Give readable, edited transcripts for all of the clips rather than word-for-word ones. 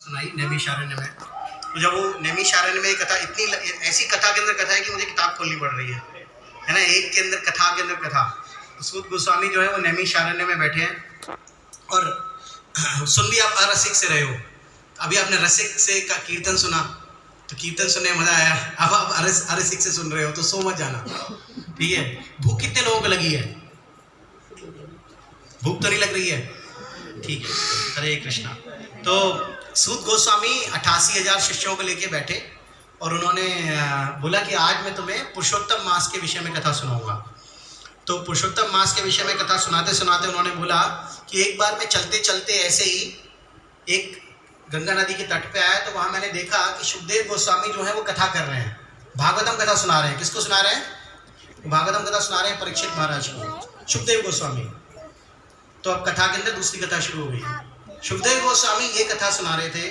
सुनाई नैमिषारण्य में। तो जब वो नैमिषारण्य में कथा इतनी ऐसी कथा के अंदर कथा है कि मुझे किताब खोलनी पड़ रही है ना, एक के अंदर कथा के अंदर कथा। तो सूत गोस्वामी जो है वो नैमिषारण्य में बैठे हैं और सुन भी आप अरसिक से रहे हो। अभी आपने रसिक से का कीर्तन सुना तो कीर्तन सुनने में मजा आया, अब आप अरसिक से सुन रहे हो तो सो मत जाना, ठीक है। भूख कितने लोगों को लगी है? भूख तो नहीं लग रही है, ठीक है। हरे कृष्णा। तो सूत गोस्वामी 88,000 शिष्यों को लेके बैठे और उन्होंने बोला कि आज मैं तुम्हें पुरुषोत्तम मास के विषय में कथा सुनाऊंगा। तो पुरुषोत्तम मास के विषय में कथा सुनाते सुनाते उन्होंने बोला कि एक बार मैं चलते चलते ऐसे ही एक गंगा नदी के तट पे आया तो वहाँ मैंने देखा कि शुकदेव गोस्वामी जो है वो कथा कर रहे हैं, भागवतम कथा सुना रहे हैं। किसको सुना रहे हैं? भागवतम कथा सुना रहे हैं परीक्षित महाराज को, शुकदेव गोस्वामी। तो अब कथा के अंदर दूसरी कथा शुरू हो गई। शुकदेव गोस्वामी ये कथा सुना रहे थे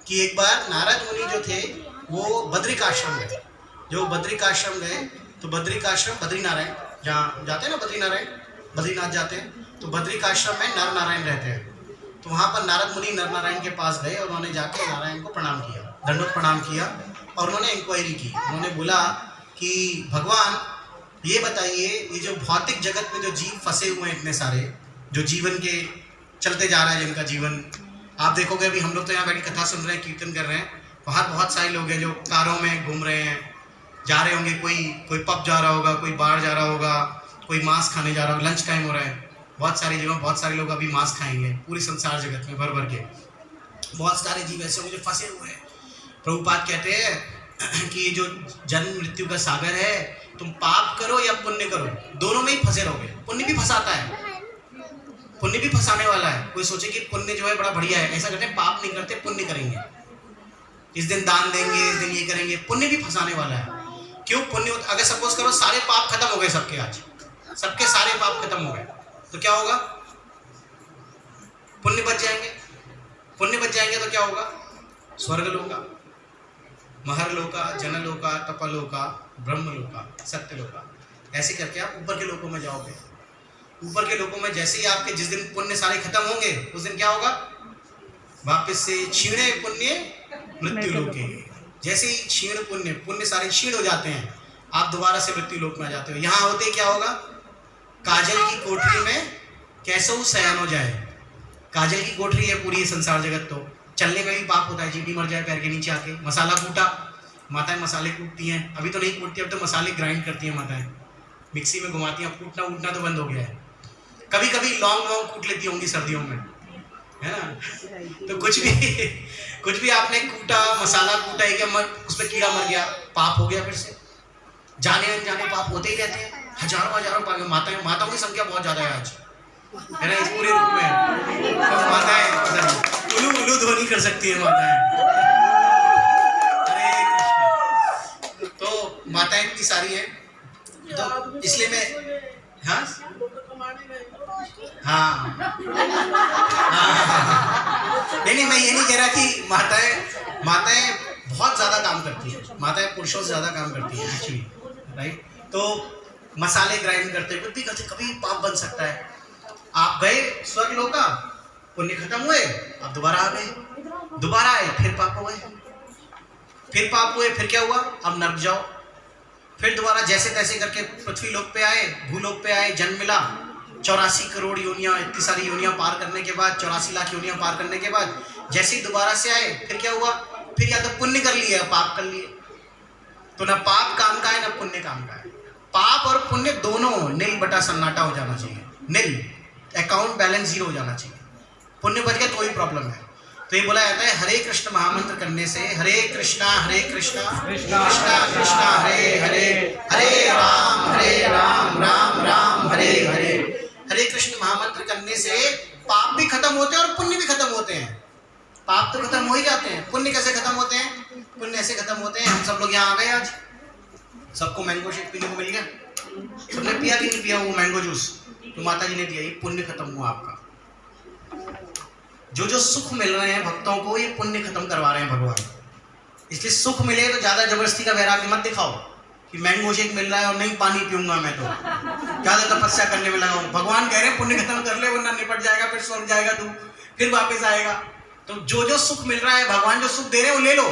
कि एक बार नारद मुनि जो थे वो बद्रिकाश्रम गए। जो बद्रिकाश्रम गए तो बद्रिकाश्रम बद्रीनारायण जहाँ जाते हैं ना, बद्रीनाथ जाते हैं, तो बद्रिकाश्रम में नर नारायण रहते हैं। तो वहाँ पर नारद मुनि नर नारायण के पास गए और उन्होंने जाके नारायण को प्रणाम किया, दंडवत प्रणाम किया और उन्होंने इंक्वायरी की। उन्होंने बोला कि भगवान ये बताइए, ये जो भौतिक जगत में जो जीव फंसे हुए हैं इतने सारे, जो जीवन के चलते जा रहा है जिनका जीवन, आप देखोगे अभी हम लोग तो यहाँ बैठ कथा सुन रहे हैं, कीर्तन कर रहे हैं, बाहर बहुत सारे लोग हैं जो कारों में घूम रहे हैं, जा रहे होंगे, कोई पब जा रहा होगा, कोई बाहर जा रहा होगा, कोई मांस खाने जा रहा होगा, लंच टाइम हो रहा है। बहुत सारी जगह बहुत सारे लोग अभी मांस खाएंगे, पूरी संसार जगत में भर भर के बहुत सारे जीव ऐसे होंगे जो फंसे हुए हैं। प्रभुपाद कहते हैं कि ये जो जन्म मृत्यु का सागर है, तुम पाप करो या पुण्य करो, दोनों में ही फंसे रहोगे। पुण्य भी फंसाता है, पुण्य भी फंसाने वाला है। कोई सोचे कि पुण्य जो है बड़ा बढ़िया है, ऐसा करते हैं, पाप नहीं करते पुण्य करेंगे, इस दिन दान देंगे, इस दिन ये करेंगे, पुण्य भी फंसाने वाला है। क्यों? पुण्य अगर सपोज करो सारे पाप खत्म हो गए सबके, आज सबके सारे पाप खत्म हो गए तो क्या होगा? पुण्य बच जाएंगे। पुण्य बच जाएंगे तो क्या होगा? स्वर्ग लोका, महर लोका, जन लोका, तपलोका, ब्रह्म लोका, सत्य लोका, ऐसे करके आप ऊपर के लोकों में जाओगे। ऊपर के लोकों में जैसे ही आपके जिस दिन पुण्य सारे खत्म होंगे उस दिन क्या होगा? वापस से क्षीणे पुण्य मृत्यु लोके। जैसे ही क्षीण पुण्य सारे क्षीण हो जाते हैं, आप दोबारा से मृत्यु लोक में आ जाते हो। यहाँ होते क्या होगा? काजल की कोठरी में कैसो शयन हो जाए। काजल की कोठरी है पूरी संसार जगत, तो चलने में भी पाप होता है, चींटी मर जाए पैर के नीचे आके। मसाला कूटा, माताएं मसाले कूटती हैं, अभी तो नहीं कूटती, अब तो मसाले ग्राइंड करती हैं माताएं, मिक्सी में घुमाती हैं। अब कूटना उठना तो बंद हो गया है, कभी कभी लौंग कूट लेती होंगी सर्दियों में, है ना। तो कुछ भी आपने कूटा, मसाला कूटा है क्या, उसमें कीड़ा मर गया, पाप हो गया। फिर से जाने अनजाने पाप होते ही रहते हैं, हजारों पाप। माताओं की संख्या बहुत ज्यादा है आज, है ना, इस पूरे रूप में। तो माताएं उलू उलू ध्वनि कर सकती है माताएं। हरे कृष्ण। तो माताएं इतनी सारी हैं, तो इसलिए मैं हाँ नहीं, मैं ये नहीं कह रहा कि माताएं बहुत ज़्यादा काम करती है, माताएं पुरुषों से ज़्यादा काम करती है एक्चुअली, राइट। तो मसाले ग्राइंड करते कुछ भी करते, कभी पाप बन सकता है। आप गए स्वर्ग लोका, पुण्य खत्म हुए, आप दोबारा आ गए, दोबारा आए, फिर पाप हो गए, फिर पाप हुए, फिर क्या हुआ? अब नर्क जाओ, फिर दोबारा जैसे तैसे करके पृथ्वी लोक पे आए, भूलोक पे आए, जन्म मिला। 84 करोड़ योनियाँ, इतनी सारी योनियाँ पार करने के बाद, 84 लाख योनियाँ पार करने के बाद जैसे ही दोबारा से आए, फिर क्या हुआ? फिर या तो पुण्य कर लिए या पाप कर लिए। तो ना पाप काम का है ना पुण्य काम का है। पाप और पुण्य दोनों नील बटा सन्नाटा हो जाना चाहिए, नील, अकाउंट बैलेंस जीरो हो जाना चाहिए। पुण्य बच गया तो कोई प्रॉब्लम है। तो ये बोला जाता है हरे कृष्ण महामंत्र करने से, हरे कृष्णा कृष्णा कृष्णा हरे हरे, हरे राम राम राम हरे हरे। हरे कृष्ण महामंत्र करने से पाप भी खत्म होते हैं और पुण्य भी खत्म होते हैं। पाप तो खत्म हो ही जाते हैं, पुण्य कैसे खत्म होते हैं? पुण्य ऐसे खत्म होते हैं, हम सब लोग यहाँ आ गए, आज सबको मैंगो शेक पीने को मिल गया, सबने पिया कि नहीं पिया वो मैंगो जूस? तो माता जी ने दिया, ये पुण्य खत्म हुआ आपका। जो सुख मिल रहे हैं भक्तों को, ये पुण्य खत्म करवा रहे हैं भगवान। इसलिए सुख मिले तो ज्यादा जबरदस्ती का वैराग्य मत दिखाओ कि मैंगो शेक मिल रहा है और नहीं पानी पीऊंगा मैं, तो ज्यादा तपस्या करने में लगा हूं। भगवान कह रहे हैं पुण्य खत्म कर ले वरना निपट जाएगा, फिर स्वर्ग जाएगा तू, फिर वापस आएगा। तो जो सुख मिल रहा है, भगवान जो सुख दे रहे हैं वो ले लो,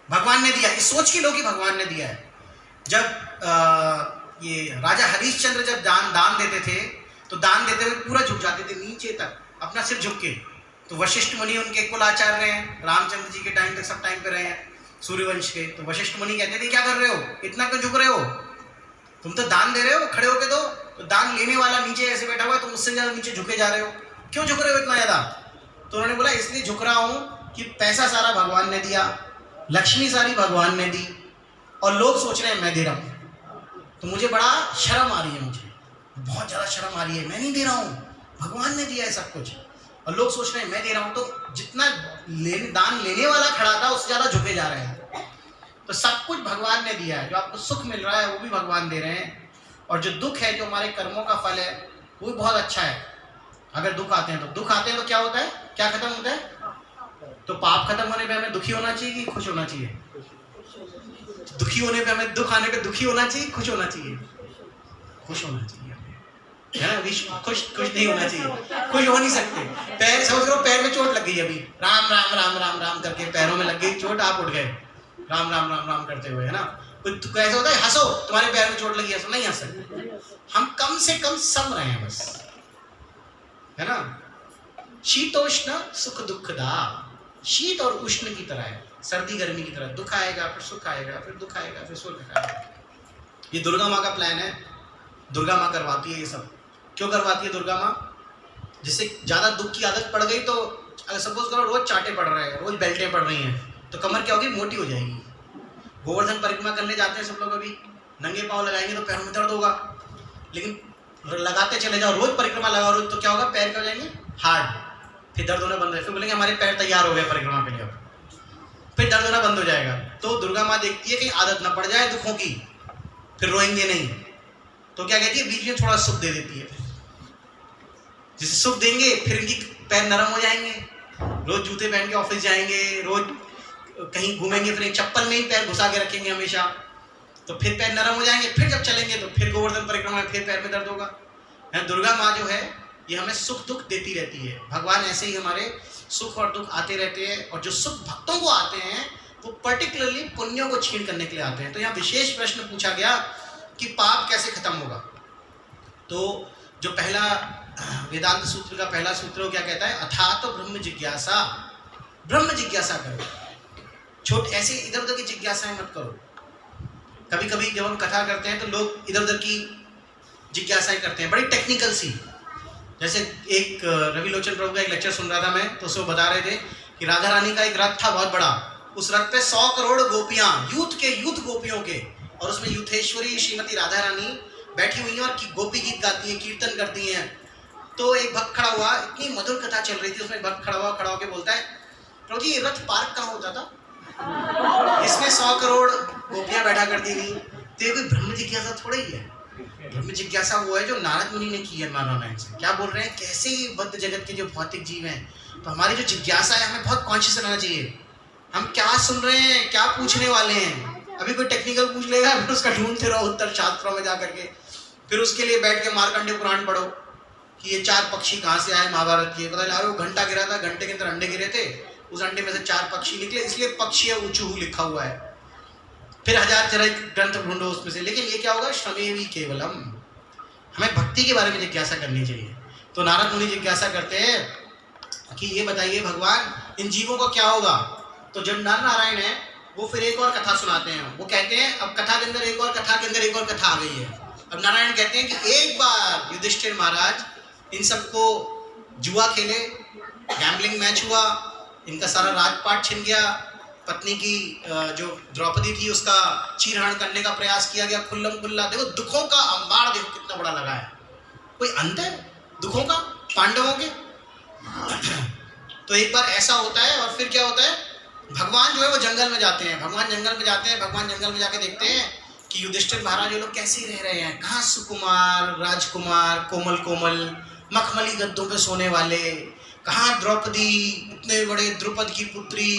भगवान ने दिया, इस सोच के लो कि भगवान ने दिया है। जब ये राजा हरिश्चंद्र जब दान देते थे तो दान देते हुए पूरा झुक जाते थे नीचे तक, अपना सिर झुक के। तो वशिष्ठ मुनि उनके कुल आचार्य हैं, रामचंद्र जी के टाइम तक सब टाइम पे रहे हैं सूर्यवंश के। तो वशिष्ठ मुनि कहते थे क्या कर रहे हो, इतना क्यों झुक रहे हो, तुम तो दान दे रहे हो, खड़े होके दो। तो दान लेने वाला नीचे ऐसे बैठा हुआ है, तुम उससे ज्यादा नीचे झुके जा रहे हो, क्यों झुक रहे हो इतना ज्यादा। तो उन्होंने बोला इसलिए झुक रहा हूं कि पैसा सारा भगवान ने दिया, लक्ष्मी सारी भगवान ने दी, और लोग सोच रहे हैं मैं दे रहा हूं, तो मुझे बड़ा शर्म आ रही है, मुझे बहुत ज्यादा शर्म आ रही है, मैं नहीं दे रहा हूं, भगवान ने दिया है सब कुछ, और लोग सोच रहे हैं मैं दे रहा हूं। तो जितना दान लेने वाला खड़ा था उससे ज्यादा झुके जा रहे हैं। तो सब कुछ भगवान ने दिया है, जो आपको सुख मिल रहा है वो भी भगवान दे रहे हैं, और जो दुख है, जो हमारे कर्मों का फल है, वो भी बहुत अच्छा है। अगर दुख आते हैं तो क्या होता है, क्या खत्म होता है, तो पाप खत्म होने पे हमें दुखी होना चाहिए कि खुश होना चाहिए, दुखी होने पे हमें, दुख आने पे दुखी होना चाहिए, खुश होना चाहिए, खुश होना चाहिए, है ना, खुश नहीं होना चाहिए, खुश हो नहीं सकते। पैर समझ लो, पैर में चोट लग गई, अभी राम राम राम राम राम करके पैरों में लग गई चोट, आप उठ गए राम राम राम राम करते हुए, है ना। कुछ ऐसा होता है हंसो, तुम्हारे पैर में चोट लगी, हंसो, नहीं हंस सकते। हम कम से कम सम रहे हैं बस, है ना। शीतोष्ण सुख दुखदा, शीत और उष्ण की तरह है, सर्दी गर्मी की तरह, दुख आएगा फिर सुख आएगा, फिर दुख आएगा फिर सुख आएगा। ये दुर्गा माँ का प्लान है, दुर्गा माँ करवाती है ये सब। क्यों करवाती है दुर्गा माँ, जिससे ज्यादा दुख की आदत पड़ गई तो अगर सपोज करो रोज चाटे पड़ रहे हैं, रोज बेल्टें पड़ रही हैं, तो कमर क्या होगी, मोटी हो जाएगी। गोवर्धन परिक्रमा करने जाते हैं सब लोग, अभी नंगे पाँव लगाएंगे तो पैरों में दर्द होगा, लेकिन लगाते चले जाओ, रोज परिक्रमा लगाओ रोज, तो क्या होगा, पैर क्या हो जाएंगे, हार्ड, फिर दर्द होना बंद हो, फिर बोलेंगे हमारे पैर तैयार हो गए परिक्रमा के लिए, अब फिर दर्द होना बंद हो जाएगा। तो दुर्गा माँ देखती है कि आदत ना पड़ जाए दुखों की, फिर रोएंगे नहीं, तो क्या कहती है, बीच में थोड़ा सुख दे देती है, जिसे सुख देंगे फिर इनकी पैर नरम हो जाएंगे, रोज जूते पहन के ऑफिस जाएंगे, रोज कहीं घूमेंगे, फिर एक चप्पल में ही पैर घुसा के रखेंगे हमेशा, तो फिर पैर नरम हो जाएंगे, फिर जब चलेंगे तो फिर गोवर्धन परिक्रमा में फिर पैर में दर्द होगा। दुर्गा माँ जो है ये हमें सुख दुख देती रहती है, भगवान ऐसे ही हमारे सुख और दुख आते रहते हैं, और जो सुख भक्तों को आते हैं वो पर्टिकुलरली पुण्यों को छीन करने के लिए आते हैं। तो यहाँ विशेष प्रश्न पूछा गया कि पाप कैसे खत्म होगा। तो जो पहला वेदांत सूत्र का पहला सूत्र वो क्या कहता है, अथात तो ब्रह्म जिज्ञासा, ब्रह्म जिज्ञासा करो, छोट ऐसे इधर उधर की जिज्ञासाएं मत करो। कभी कभी जब हम कथा करते हैं तो लोग इधर उधर की जिज्ञासाएं करते हैं, बड़ी टेक्निकल सी। जैसे एक रवि लोचन प्रभु का एक लेक्चर सुन रहा था मैं, तो उसको बता रहे थे कि राधा रानी का एक रथ था बहुत बड़ा, उस रथ पे 100 करोड़ गोपियां, यूथ गोपियों के, और उसमें यूथेश्वरी श्रीमती राधा रानी बैठी हुई हैं और गोपी गीत गाती हैं, कीर्तन करती हैं। तो एक भक्त खड़ा हुआ, इतनी मधुर कथा चल रही थी, उसमें भक्त खड़ा होकर बोलता है, प्रभु जी ये रथ पार्क कहाँ होता था, इसमें 100 करोड़ गोपियां बैठा करती थी, तो ये कोई ब्रह्म जिज्ञासा थोड़ा ही है। ब्रह्म जिज्ञासा वो है जो नारद मुनि ने की है नारायण से। क्या बोल रहे हैं, कैसे ही बद्ध जगत के जो भौतिक जीव हैं, तो हमारी जो जिज्ञासा है हमें बहुत कॉन्शियस रहना चाहिए, हम क्या सुन रहे हैं, क्या पूछने वाले हैं। अभी कोई टेक्निकल पूछ लेगा, फिर उसका ढूंढते रहो उत्तर शास्त्रों में जा करके, फिर उसके लिए बैठ के मार्कंडेय पुराण पढ़ो कि ये 4 पक्षी कहाँ से आए, महाभारत की पता चला, वो घंटा गिरा था, घंटे के अंदर अंडे गिरे थे, उस अंडे में से 4 पक्षी निकले, इसलिए पक्षी है ऊचू लिखा हुआ है। फिर 1000 तरह ग्रंथ ढूंढो उसमें से, लेकिन ये क्या होगा, श्रमेवी केवलम। हमें भक्ति के बारे में जिज्ञासा करनी चाहिए। तो नारद मुनि जिज्ञासा करते हैं कि ये बताइए भगवान, इन जीवों को क्या होगा। तो जब नर नारायण है वो फिर एक और कथा सुनाते हैं, वो कहते हैं अब कथा के अंदर एक और कथा के अंदर एक और कथा आ गई है। अब नारायण कहते हैं कि एक बार युधिष्ठिर महाराज इन सबको जुआ खेले, गैम्बलिंग मैच हुआ, इनका सारा राजपाट छिन गया, पत्नी की जो द्रौपदी थी उसका चीरहरण करने का प्रयास किया गया, खुल्लम खुल्ला। देखो दुखों का अंबार देखो कितना बड़ा लगा है, कोई अंत है दुखों का पांडवों के। तो एक बार ऐसा होता है, और फिर क्या होता है, भगवान जो है वो जंगल में जाते हैं, भगवान जंगल में जाते हैं, भगवान जंगल में जाके देखते हैं कि युधिष्ठिर महाराज ये लोग कैसे रह रहे हैं, कहाँ सुकुमार राजकुमार कोमल कोमल मखमली गद्दों पे सोने वाले, कहाँ द्रौपदी इतने बड़े द्रुपद की पुत्री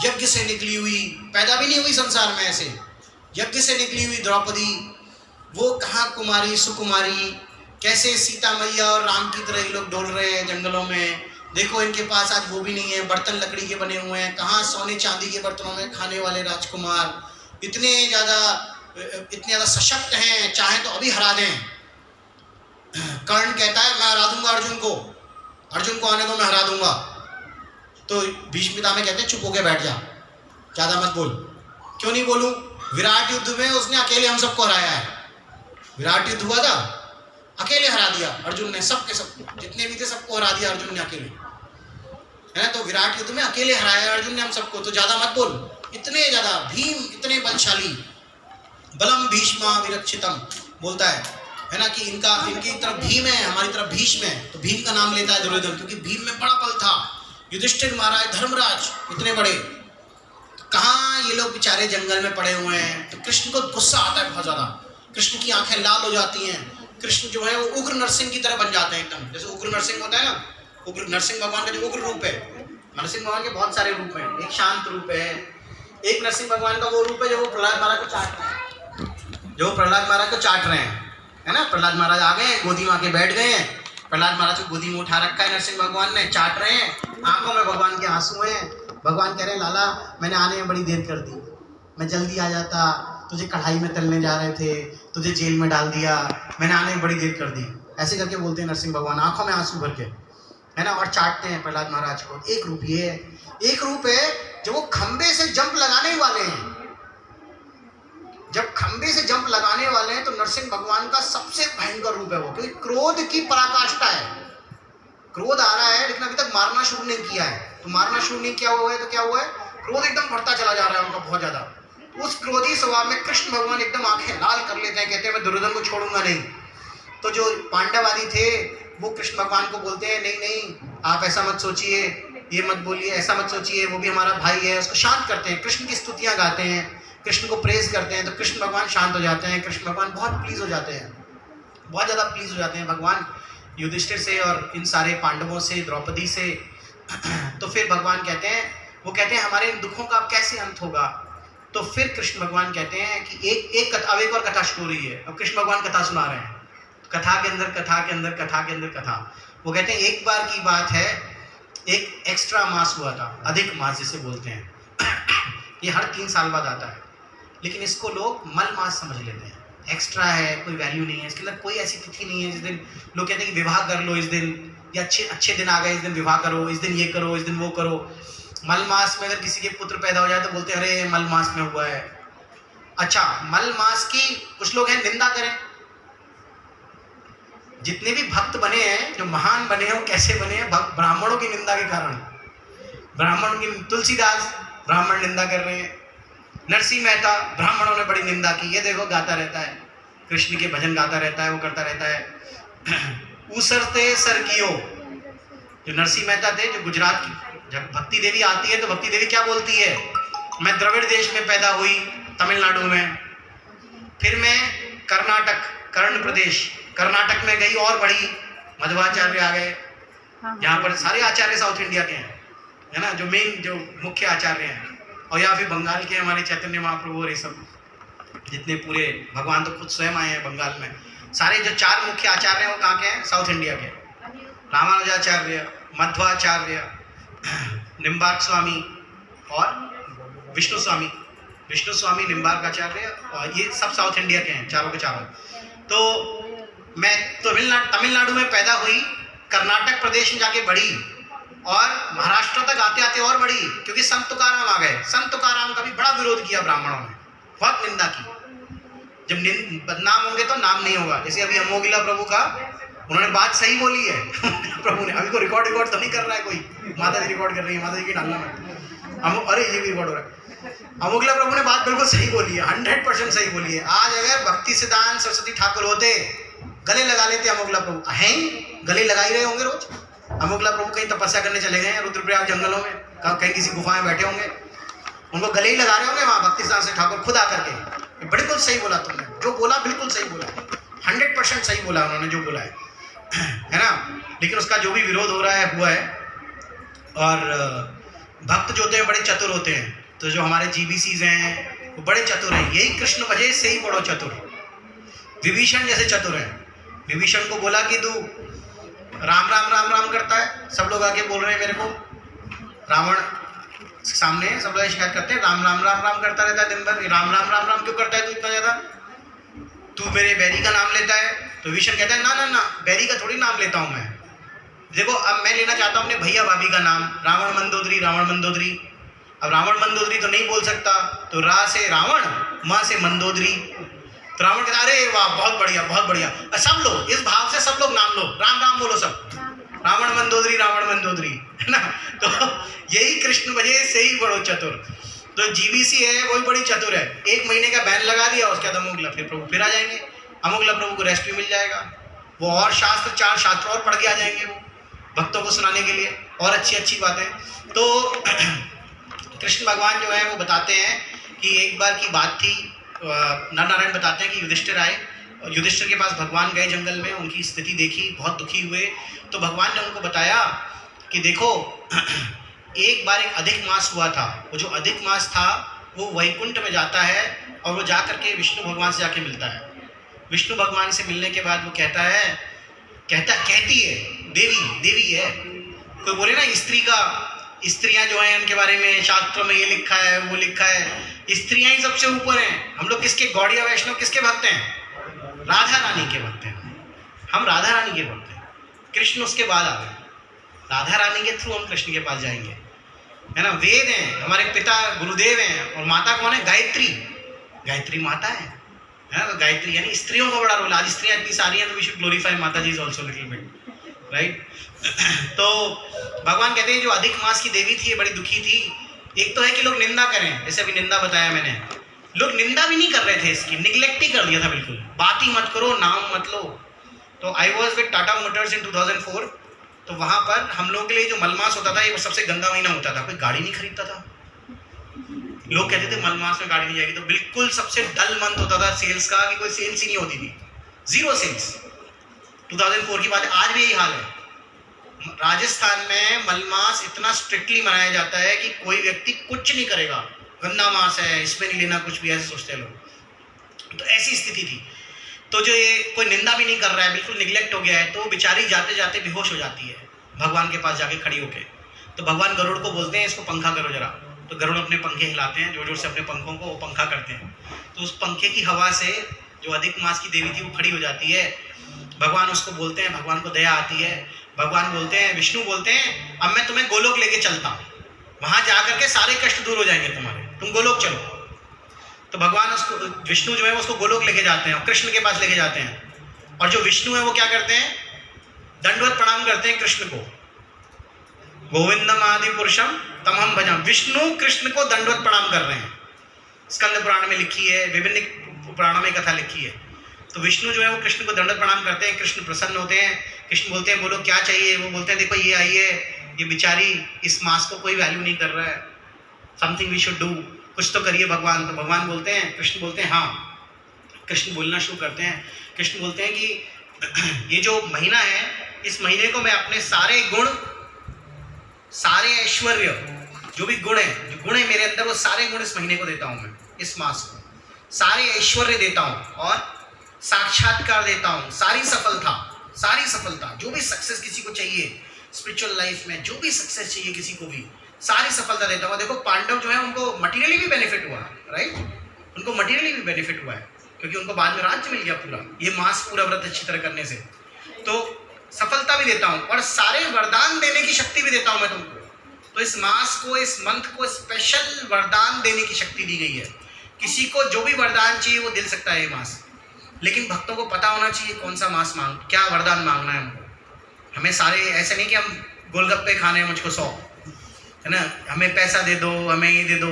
यज्ञ से निकली हुई, पैदा भी नहीं हुई संसार में, ऐसे यज्ञ से निकली हुई द्रौपदी, वो कहाँ कुमारी सुकुमारी, कैसे सीता मैया और राम की तरह ये लोग डोल रहे हैं जंगलों में, देखो इनके पास आज वो भी नहीं है, बर्तन लकड़ी के बने हुए हैं, कहाँ सोने चांदी के बर्तनों में खाने वाले राजकुमार इतने ज़्यादा सशक्त हैं, चाहे तो अभी हरा दें। कर्ण कहता है मैं हरा दूंगा अर्जुन को आने दो, मैं हरा दूंगा। तो भीष्म पितामह कहते हैं चुप होके बैठ जा, ज़्यादा मत बोल। क्यों नहीं बोलूं? विराट युद्ध में उसने अकेले हम सबको हराया है। विराट युद्ध हुआ था, अकेले हरा दिया अर्जुन ने, सब के सब जितने भी थे सबको हरा दिया अर्जुन ने अकेले, है ना। तो विराट युद्ध में अकेले हराया अर्जुन ने हम सबको, तो ज्यादा मत बोल। इतने ज्यादा भीम इतने बलशाली, बलम भीष्मा विरक्षितम बोलता है ना, कि इनकी तरफ भीम है, हमारी तरफ भीष्म है। तो भीम का नाम लेता है दुर्योधन, क्योंकि भीम में बड़ा बल था। युधिष्ठिर महाराज, धर्मराज इतने बड़े, कहाँ ये लोग बेचारे जंगल में पड़े हुए हैं। तो कृष्ण को गुस्सा आता है बहुत ज्यादा, कृष्ण की आंखें लाल हो जाती हैं। कृष्ण जो है वो उग्र नरसिंह की तरह बन जाते हैं एकदम, जैसे उग्र नरसिंह होता है ना, उग्र नरसिंह भगवान का जो उग्र रूप है। नरसिंह भगवान के बहुत सारे रूप हैं, एक शांत रूप है, एक नरसिंह भगवान का वो रूप है जो प्रहलाद महाराज को चाट रहे हैं, है ना। प्रहलाद महाराज आ गए, गोदी में आके बैठ गए हैं, प्रहलाद महाराज को गोदी में उठा रखा है नरसिंह भगवान ने, चाट रहे हैं, आंखों में भगवान के आंसू हैं। भगवान कह रहे हैं लाला मैंने आने में बड़ी देर कर दी, मैं जल्दी आ जाता, तुझे कढ़ाई में तलने जा रहे थे, तुझे जेल में डाल दिया, मैंने आने में बड़ी देर कर दी। ऐसे करके बोलते हैं नरसिंह भगवान, आंखों में आंसू भर के, है ना, और चाटते हैं प्रहलाद महाराज को। एक रूप ये है, एक रूप है जो वो खंबे से जंप लगाने वाले हैं। जब खंबे से जंप लगाने वाले हैं तो नरसिंह भगवान का सबसे भयंकर रूप है वो, क्योंकि क्रोध की पराकाष्ठा है। क्रोध आ रहा है लेकिन अभी तक मारना शुरू नहीं किया है, तो मारना शुरू नहीं किया हुआ है तो क्या हुआ है, क्रोध एकदम बढ़ता चला जा रहा है उनका बहुत ज्यादा। उस क्रोधी स्वभाव में कृष्ण भगवान एकदम आंखें लाल कर लेते हैं, कहते हैं मैं दुर्योधन को छोड़ूंगा नहीं। तो जो पांडव आदि थे वो कृष्ण भगवान को बोलते हैं नहीं नहीं आप ऐसा मत सोचिए, ये मत बोलिए, ऐसा मत सोचिए, वो भी हमारा भाई है। उसको शांत करते हैं, कृष्ण की स्तुतियां गाते हैं, कृष्ण को प्रेज करते हैं, तो कृष्ण भगवान शांत हो जाते हैं। कृष्ण भगवान बहुत प्लीज हो जाते हैं, बहुत ज़्यादा प्लीज हो जाते हैं भगवान युधिष्ठिर से और इन सारे पांडवों से, द्रौपदी से। तो फिर भगवान कहते हैं, वो कहते हैं हमारे इन दुखों का अब कैसे अंत होगा। तो फिर कृष्ण भगवान कहते हैं कि एक कथा, अब एक और कथा शुरू हो रही है। अब कृष्ण भगवान कथा सुना रहे हैं, कथा के अंदर कथा के अंदर कथा के अंदर कथा। वो कहते हैं एक बार की बात है, एक एक्स्ट्रा मास हुआ था, अधिक मास जिसे बोलते हैं। ये हर 3 साल बाद आता है, लेकिन इसको लोग मल मास समझ लेते हैं। एक्स्ट्रा है, कोई वैल्यू नहीं है इसके अंदर, कोई ऐसी तिथि नहीं है जिस दिन लोग कहते हैं कि विवाह कर लो इस दिन, या अच्छे दिन आ गए इस दिन विवाह करो, इस दिन ये करो, इस दिन वो करो। मल मास में अगर किसी के पुत्र पैदा हो जाए तो बोलते हैं अरे मल मास में हुआ है। अच्छा, मल मास की कुछ लोग हैं निंदा करें। जितने भी भक्त बने हैं, जो महान बने हैं, वो कैसे बने हैं, ब्राह्मणों की निंदा के कारण। ब्राह्मण की, तुलसीदास ब्राह्मण निंदा कर रहे हैं, नरसिंह मेहता ब्राह्मणों ने बड़ी निंदा की, ये देखो गाता रहता है, कृष्ण के भजन गाता रहता है, वो करता रहता है। उसरते सरगियो, जो नरसिंह मेहता थे, जो गुजरात की, जब भक्ति देवी आती है तो भक्ति देवी क्या बोलती है, मैं द्रविड़ देश में पैदा हुई, तमिलनाडु में, फिर मैं कर्नाटक, कर्ण प्रदेश, कर्नाटक में गई और बढ़ी, मध्वाचार्य आ गए। यहाँ पर सारे आचार्य साउथ इंडिया के हैं, है ना, जो मेन जो मुख्य आचार्य हैं, और या फिर बंगाल के हमारे चैतन्य महाप्रभु और ये सब जितने पूरे, भगवान तो खुद स्वयं आए हैं बंगाल में। सारे जो 4 मुख्य आचार्य हैं वो कहाँ के हैं, साउथ इंडिया के, रामानुजाचार्य, मध्वाचार्य, निम्बार्क स्वामी और विष्णु स्वामी निम्बार्क आचार्य, और ये सब साउथ इंडिया के हैं, चारों के चारों। तो मैं तमिलनाडु में पैदा हुई, कर्नाटक प्रदेश में जाके बढ़ी, और महाराष्ट्र तक आते आते और बढ़ी, क्योंकि संत तुकाराम आ गए। संत तुकाराम का भी बड़ा विरोध किया ब्राह्मणों ने, बहुत निंदा की। जब बदनाम होंगे तो नाम नहीं होगा। जैसे अभी अमोगिला प्रभु का, उन्होंने बात सही बोली है प्रभु ने, अभी को रिकॉर्ड तो नहीं कर रहा है कोई, माता जी रिकॉर्ड कर रही है, माता जी की डालना में, अरे ये भी रिकॉर्ड हो रहा है। अमोगिला प्रभु ने बात बिल्कुल सही बोली है, 100% सही बोली है। आज अगर भक्ति सिद्धांत सरस्वती ठाकुर होते, गले लगा लेते अमोगिला प्रभु, हैं गले लगा ही रहे होंगे रोज। अमोगिला प्रभु कहीं तपस्या करने चले गए हैं रुद्रप्रयाग जंगलों में, कहीं किसी गुफा में बैठे होंगे, उनको गले ही लगा रहे होंगे वहाँ भक्ति सिद्धांत ठाकुर खुद आकर के। बिल्कुल सही बोला तुमने, जो बोला बिल्कुल सही बोला, 100% सही बोला उन्होंने जो बोला है ना। लेकिन उसका जो भी विरोध हो रहा है हुआ है। और भक्त जो होते हैं बड़े चतुर होते हैं, तो जो हमारे GBCs हैं वो बड़े चतुर हैं। यही कृष्ण वजह से ही बड़ो चतुर, विभीषण जैसे चतुर है। विभीषण को बोला कि तू राम राम राम राम करता है, सब लोग आके बोल रहे हैं मेरे को, रावण सामने सब लोग शिकायत करते हैं, राम राम राम राम करता रहता है दिन भर, राम राम राम राम क्यों करता है तू इतना ज़्यादा, तू मेरे बैरी का नाम लेता है। तो विष्णु कहता है ना ना ना, बैरी का थोड़ी नाम लेता हूँ मैं, देखो अब मैं लेना चाहता हूँ अपने भैया भाभी का नाम, रावण मंदोदरी, रावण मंदोदरी। अब रावण मंदोदरी तो नहीं बोल सकता, तो रा से रावण, माँ से मंदोदरी। तो रावण कहता अरे वाह बहुत बढ़िया बहुत बढ़िया, सब लोग इस भाव से सब लोग नाम लो, राम राम बोलो सब, रावण मंदोदरी रावण मंदोदरी, है ना। तो यही कृष्ण वजह से ही बड़ो चतुर। तो जीबीसी है वही बड़ी चतुर है, 1 महीने का बैन लगा दिया, उसके बाद अमोघ फिर प्रभु फिर आ जाएंगे, अमोघ प्रभु को रेस्ट भी मिल जाएगा, वो और शास्त्र 4 शास्त्र और पढ़ के आ जाएंगे वो भक्तों को सुनाने के लिए और अच्छी अच्छी बातें। तो कृष्ण भगवान जो है वो बताते हैं कि एक बार की बात थी, नर नारायण बताते हैं कि युधिष्ठिर आए और युधिष्ठिर के पास भगवान गए जंगल में, उनकी स्थिति देखी, बहुत दुखी हुए। तो भगवान ने उनको बताया कि देखो एक बार एक अधिक मास हुआ था, वो जो अधिक मास था वो वैकुंठ में जाता है और वो जा करके विष्णु भगवान से जाके मिलता है। विष्णु भगवान से मिलने के बाद वो कहती है देवी है, कोई बोले ना स्त्रियां जो हैं उनके बारे में शास्त्रों में ये लिखा है वो लिखा है, स्त्रियां ही सबसे ऊपर हैं। हम लोग किसके, गौड़िया वैष्णव किसके भक्त हैं, राधा रानी के भक्त हैं, हम राधा रानी के भक्त हैं। कृष्ण उसके बाद आ गए, राधा रानी के थ्रू हम कृष्ण के पास जाएंगे, है ना। वेद हैं, हमारे पिता गुरुदेव हैं, और माता कौन है, गायत्री माता है ना। तो गायत्री यानी स्त्रियों का बड़ा रोल। आज स्त्रियां इतनी सारी हैं तो वी शुड ग्लोरीफाई माता जी is also little bit, right. तो भगवान कहते हैं जो अधिक मास की देवी थी ये बड़ी दुखी थी। एक तो है कि लोग निंदा करें, जैसे अभी निंदा बताया मैंने, लोग निंदा भी नहीं कर रहे थे इसकी, निग्लेक्ट ही कर दिया था बिल्कुल, बात ही मत करो, नाम मत लो। तो I was with Tata motors in 2004, तो वहाँ पर हम लोगों के लिए जो मलमास होता था ये सबसे गंदा महीना होता था, कोई गाड़ी नहीं खरीदता था। लोग कहते थे मलमास में गाड़ी नहीं जाएगी, तो बिल्कुल सबसे डल मंथ होता था सेल्स का, कि कोई सेल्स ही नहीं होती थी, 0 सेल्स। 2004 की बात है, आज भी यही हाल है। राजस्थान में मलमास इतना स्ट्रिक्टली मनाया जाता है कि कोई व्यक्ति कुछ नहीं करेगा, गंदा मास है इसमें नहीं लेना कुछ भी, ऐसे सोचते हैं लोग। तो ऐसी स्थिति थी। तो जो ये कोई निंदा भी नहीं कर रहा है, बिल्कुल निगलेक्ट हो गया है, तो बेचारी जाते जाते बेहोश हो जाती है भगवान के पास जाके खड़ी होके। तो भगवान गरुड़ को बोलते हैं इसको पंखा करो जरा। तो गरुड़ अपने पंखे हिलाते हैं, जोर जोर से अपने पंखों को वो पंखा करते हैं। तो उस पंखे की हवा से जो अधिक मास की देवी थी वो खड़ी हो जाती है। भगवान उसको बोलते हैं, भगवान को दया आती है। भगवान बोलते हैं, विष्णु बोलते हैं अब मैं तुम्हें गोलोक लेके चलता हूँ, वहाँ जा करके सारे कष्ट दूर हो जाएंगे तुम्हारे, तुम गोलोक चलो। तो भगवान उसको, विष्णु जो है उसको गोलोक लेके जाते हैं और कृष्ण के पास लेके जाते हैं। और जो विष्णु है वो क्या करते हैं, दंडवत प्रणाम करते हैं कृष्ण को, गोविंदम आदि पुरुषम तमहम भजम। विष्णु कृष्ण को दंडवत प्रणाम कर रहे हैं, स्कंद पुराण में लिखी है, विभिन्न पुराणों में कथा लिखी है। तो विष्णु जो है वो कृष्ण को दंडवत प्रणाम करते हैं, कृष्ण प्रसन्न होते हैं। कृष्ण बोलते हैं बोलो क्या चाहिए, वो बोलते हैं देखो ये आई है, ये बेचारी इस मास को कोई वैल्यू नहीं कर रहा है, समथिंग वी शुड डू, कुछ तो करिए भगवान। तो भगवान बोलते हैं, कृष्ण बोलते हैं हाँ। कृष्ण बोलना शुरू करते हैं। कृष्ण बोलते हैं कि ये जो महीना है, इस महीने को मैं अपने सारे गुण, सारे ऐश्वर्य, जो भी गुण है, जो गुण है मेरे अंदर, वो सारे गुण इस महीने को देता हूँ मैं, इस मास को सारे ऐश्वर्य देता हूँ और साक्षात्कार देता हूँ, सारी सफलता, जो भी सक्सेस किसी को चाहिए स्पिरिचुअल लाइफ में, जो भी सक्सेस चाहिए किसी को भी, सारी सफलता देता हूँ। देखो पांडव जो है उनको मटेरियली भी बेनिफिट हुआ, राइट, उनको मटेरियली भी बेनिफिट हुआ है क्योंकि उनको बाद में राज्य मिल गया पूरा, ये मास पूरा व्रत अच्छी तरह करने से। तो सफलता भी देता हूँ और सारे वरदान देने की शक्ति भी देता हूँ मैं तुमको। तो इस मास को, इस मंथ को स्पेशल वरदान देने की शक्ति दी गई है। किसी को जो भी वरदान चाहिए वो दे सकता है ये मास, लेकिन भक्तों को पता होना चाहिए कौन सा मास क्या वरदान मांगना है हमको। हमें सारे ऐसे नहीं कि हम गोलगप्पे खाने हैं मुझको 100, है ना, हमें पैसा दे दो, हमें ये दे दो।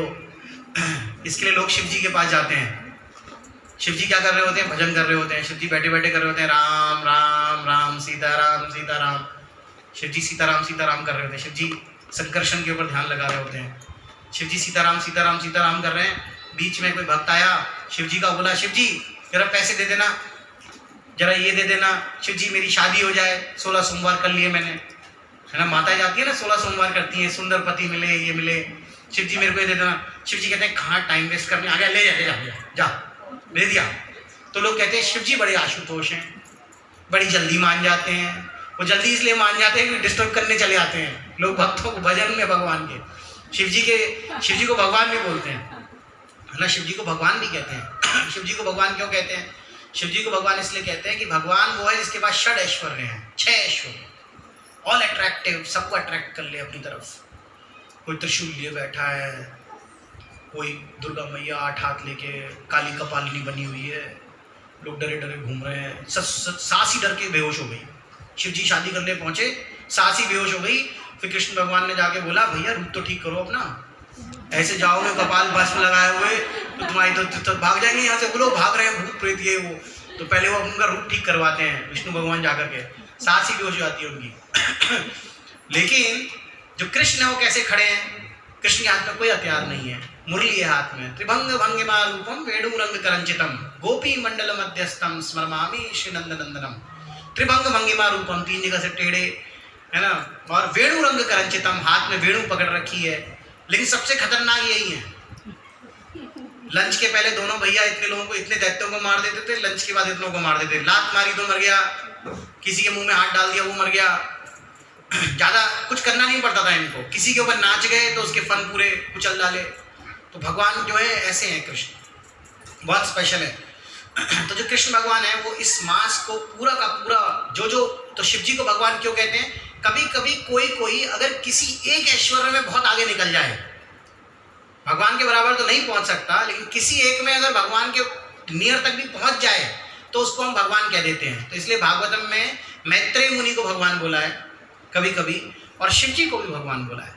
इसके लिए लोग शिव जी के पास जाते हैं। शिव जी क्या कर रहे होते हैं, भजन कर रहे होते हैं। शिव जी बैठे बैठे कर रहे होते हैं राम राम राम सीताराम सीताराम। शिव जी सीताराम सीताराम कर रहे होते हैं। शिव जी संकर्षण के ऊपर ध्यान लगा रहे होते हैं। शिव जी सीताराम सीताराम सीताराम कर रहे हैं। बीच में कोई भक्त आया, शिव जी का बोला, शिव जी जरा पैसे दे देना, जरा ये दे देना, शिव जी मेरी शादी हो जाए, 16 सोमवार कर लिए मैंने, है ना, माता जाती है ना 16 सोमवार करती हैं, सुंदर पति मिले, ये मिले, शिव जी मेरे को ये दे देना। शिव जी कहते हैं कहाँ टाइम वेस्ट करने, आ गया, ले जा दे दिया। तो लोग कहते हैं शिव जी बड़े आशुतोष हैं, बड़ी जल्दी मान जाते हैं, वो जल्दी इसलिए मान जाते हैं कि डिस्टर्ब करने चले आते हैं लोग भक्तों को भजन में भगवान के। शिव जी को भगवान भी बोलते हैं, है ना, शिव जी को भगवान भी कहते हैं। शिव जी को भगवान क्यों कहते हैं? शिव जी को भगवान इसलिए कहते हैं कि भगवान वो है जिसके पास 6 ऐश्वर्य हैं, 6 ऐश्वर्य, ऑल अट्रैक्टिव, सबको अट्रैक्ट कर ले अपनी तरफ। कोई त्रिशूल लिए बैठा है, कोई दुर्गा मैया 8 हाथ लेके काली कपालिनी बनी हुई है, लोग डरे डरे घूम रहे हैं। सास ही डर के बेहोश हो गई। शिव जी शादी करने पहुंचे, सास ही बेहोश हो गई। फिर कृष्ण भगवान ने जाके बोला, भैया रूप तो ठीक करो अपना, ऐसे जाओगे कपाल भस्म लगाए हुए तो तुम्हारी तो भाग जाएंगे यहाँ से, बोलो भाग रहे हैं भूत प्रेत ये वो। तो पहले वो उनका रूप ठीक करवाते हैं विष्णु भगवान जाकर के, सास ही बेहोश हो जाती है उनकी। लेकिन जो कृष्ण है वो कैसे खड़े हैं? कृष्ण के हाथ में कोई हथियार नहीं है, मुरली है हाथ में। त्रिभंग भंगिमा रूपम वेणुरंग करंचितम गोपी मंडल मध्यस्थम स्मरमामि श्री नंदनंदनम। त्रिभंग भंगिमा रूपम, 3 जगह से टेढ़े, है ना, और वेणुरंग करंचितम, हाथ में वेणु पकड़ रखी है। लेकिन सबसे खतरनाक यही है, लंच के पहले दोनों भैया इतने लोगों को, इतने दैत्यों को मार देते थे, लंच के बाद इतनों को मार देते। लात मारी तो मर गया, किसी के मुंह में हाथ डाल दिया वो मर गया। ज़्यादा कुछ करना नहीं पड़ता था इनको, किसी के ऊपर नाच गए तो उसके फन पूरे कुचल डाले। तो भगवान जो है ऐसे हैं, कृष्ण बहुत स्पेशल है। तो जो कृष्ण भगवान है वो इस मास को पूरा का पूरा जो तो शिव जी को भगवान क्यों कहते हैं? कभी कभी कोई अगर किसी एक ऐश्वर्य में बहुत आगे निकल जाए, भगवान के बराबर तो नहीं पहुंच सकता, लेकिन किसी एक में अगर भगवान के नियर तक भी पहुंच जाए तो उसको हम भगवान कह देते हैं। तो इसलिए भागवतम में मैत्रेय मुनि को भगवान बोला है कभी कभी, और शिव जी को भी भगवान बोला है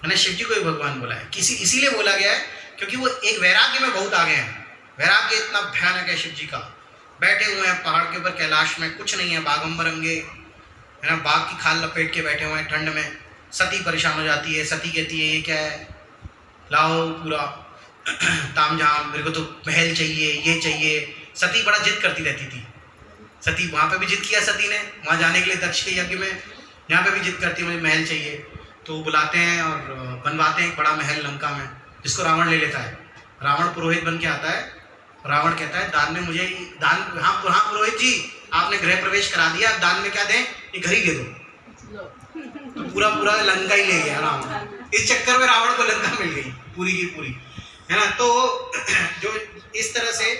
ना, शिव जी को भी भगवान बोला है। इसीलिए बोला गया है क्योंकि वो एक वैराग्य में बहुत आगे हैं। वैराग्य इतना भयानक है शिव जी का। बैठे हुए हैं पहाड़ के ऊपर कैलाश में, कुछ नहीं है, बागंबर अंगे, है ना, बाघ की खाल लपेट के बैठे हुए हैं ठंड में। सती परेशान हो जाती है, सती कहती है ये क्या है, लाओ पूरा तामझाम, मेरे को तो महल चाहिए, ये चाहिए। सती बड़ा जिद करती रहती थी। सती वहाँ पे भी जिद किया सती ने, वहाँ जाने के लिए दक्ष के यज्ञ में, यहाँ पे भी जिद करती है मुझे महल चाहिए। तो बुलाते हैं और बनवाते हैं एक बड़ा महल लंका में, जिसको रावण ले लेता है। रावण पुरोहित बन के आता है। रावण कहता है दान में मुझे दान, हाँ पुरोहित जी आपने गृह प्रवेश करा दिया, दान में क्या दें? ये घर ही दे दो। तो पूरा लंका ही ले गया रावण। इस चक्कर में रावण को लंका मिल गई पूरी की पूरी, है ना। तो जो इस तरह से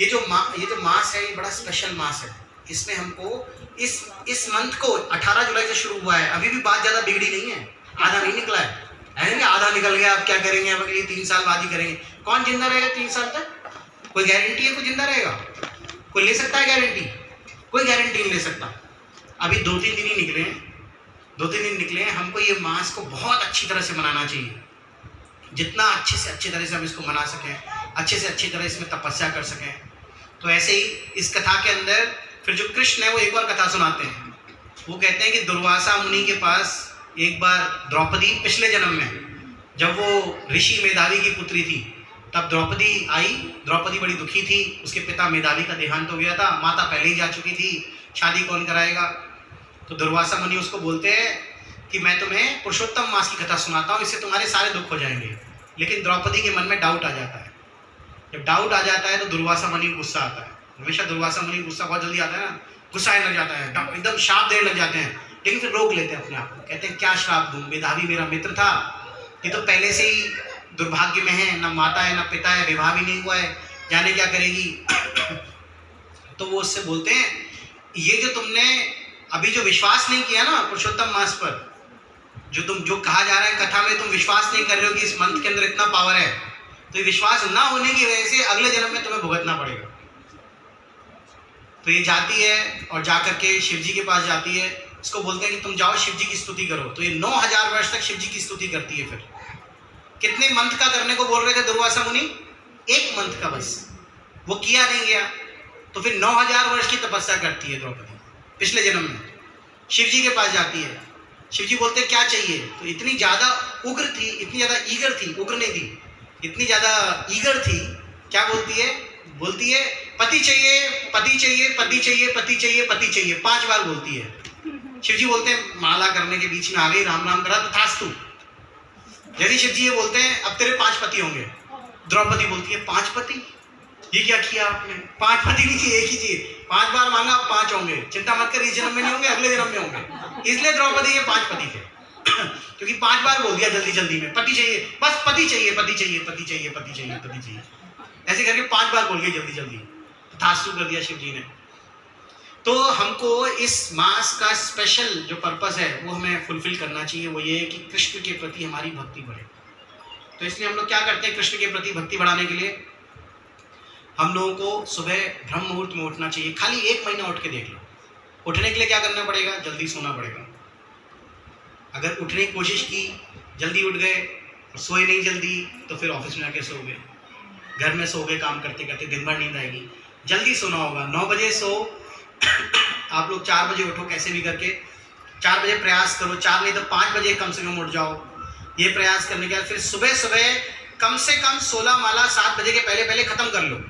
ये जो मास है ये बड़ा स्पेशल मास है। इसमें हमको इस मंथ को 18 जुलाई से शुरू हुआ है। अभी भी बात ज़्यादा बिगड़ी नहीं है, आधा नहीं निकला है ना, आधा निकल गया। अब क्या करेंगे, अब अगली 3 साल बाद ही करेंगे। कौन जिंदा रहेगा 3 साल तक? कोई गारंटी है कोई जिंदा रहेगा? कोई ले सकता है गारंटी? कोई गारंटी नहीं ले सकता। अभी 2-3 दिन ही निकले हैं, 2-3 दिन निकले हैं। हमको ये मास को बहुत अच्छी तरह से मनाना चाहिए। जितना अच्छे से अच्छी तरह से हम इसको मना सकें, अच्छे से अच्छी तरह इसमें तपस्या कर सकें। तो ऐसे ही इस कथा के अंदर फिर जो कृष्ण है वो एक और कथा सुनाते हैं। वो कहते हैं कि दुर्वासा मुनि के पास एक बार द्रौपदी, पिछले जन्म में जब वो ऋषि मेधावी की पुत्री थी तब द्रौपदी आई। द्रौपदी बड़ी दुखी थी, उसके पिता मेधावी का देहांत हो गया था, माता पहले ही जा चुकी थी, शादी कौन कराएगा। तो दुर्वासा मुनि उसको बोलते हैं कि मैं तुम्हें पुरुषोत्तम मास की कथा सुनाता हूँ, इससे तुम्हारे सारे दुख हो जाएंगे। लेकिन द्रौपदी के मन में डाउट आ जाता है। जब डाउट आ जाता है तो दुर्वासा मुनि को गुस्सा आता है। हमेशा दुर्वासा मुनि गुस्सा बहुत जल्दी आता है ना, गुस्सा आने लग जाता है, एकदम श्राप देने लग जाते हैं। लेकिन फिर रोक लेते हैं अपने आप को, कहते हैं क्या श्राप दूँ, मेधावी मेरा मित्र था, ये तो पहले से ही दुर्भाग्य में है, ना माता है ना पिता है, विवाह भी नहीं हुआ है, जाने क्या करेगी। तो वो उससे बोलते हैं ये जो तुमने अभी जो विश्वास नहीं किया ना पुरुषोत्तम मास पर, जो कहा जा रहा है कथा में, तुम विश्वास नहीं कर रहे हो कि इस मंत्र के अंदर इतना पावर है, तो ये विश्वास ना होने की वजह से अगले जन्म में तुम्हें भुगतना पड़ेगा। तो ये जाती है और जाकर के शिव जी के पास जाती है। इसको बोलते हैं कि तुम जाओ शिव जी की स्तुति करो। तो ये 9000 वर्ष तक शिव जी की स्तुति करती है। फिर कितने मंथ का करने को बोल रहे थे दुर्वासा मुनि? 1 मंथ का बस, वो किया नहीं गया। तो फिर 9000 वर्ष की तपस्या करती है द्रौपदी पिछले जन्म में। शिव जी के पास जाती है, शिव जी बोलते हैं क्या चाहिए। तो इतनी ज़्यादा उग्र थी, इतनी ज़्यादा ईगर थी, उग्र नहीं थी, इतनी ज़्यादा ईगर थी, क्या बोलती है? बोलती है पति चाहिए, पति चाहिए, पति चाहिए, पति चाहिए, पति चाहिए, 5 बार बोलती है। शिव जी बोलते हैं माला करने के बीच में आ गई, राम राम करा तो तथास्तु। जैसे शिव जी ये बोलते हैं अब तेरे 5 पति होंगे। द्रौपदी बोलती है 5 पति? ये क्या किया आपने? 5 पति नहीं चाहिए, एक ही चाहिए। 5 बार मांगा, आप 5 होंगे। चिंता मत कर, इस जन्म में नहीं होंगे, अगले जन्म में होंगे। इसलिए द्रौपदी के 5 पति थे क्योंकि 5 बार बोल दिया जल्दी जल्दी में, पति चाहिए, बस पति चाहिए, पति चाहिए, पति चाहिए, पति चाहिए, पति चाहिए, ऐसे करके 5 बार बोल गए जल्दी जल्दी, तथास्तु कर दिया शिव जी ने। तो हमको इस मास का स्पेशल जो पर्पस है वो हमें फुलफिल करना चाहिए, वो ये है कि कृष्ण के प्रति हमारी भक्ति बढ़े। तो इसलिए हम लोग क्या करते हैं, कृष्ण के प्रति भक्ति बढ़ाने के लिए हम लोगों को सुबह ब्रह्म मुहूर्त में उठना चाहिए। खाली 1 महीना उठ के देख लो। उठने के लिए क्या करना पड़ेगा? जल्दी सोना पड़ेगा। अगर उठने की कोशिश की, जल्दी उठ गए और सोए नहीं जल्दी, तो फिर ऑफिस में आके सो गए, घर में सो गए, काम करते करते दिन भर नींद आएगी। जल्दी सोना होगा, 9 बजे सो, आप लोग 4 बजे उठो, कैसे भी करके 4 बजे प्रयास करो, 4 नहीं तो 5 बजे कम से कम उठ जाओ। ये प्रयास करने के बाद फिर सुबह सुबह कम से कम 16 माला 7 बजे के पहले पहले ख़त्म कर लो।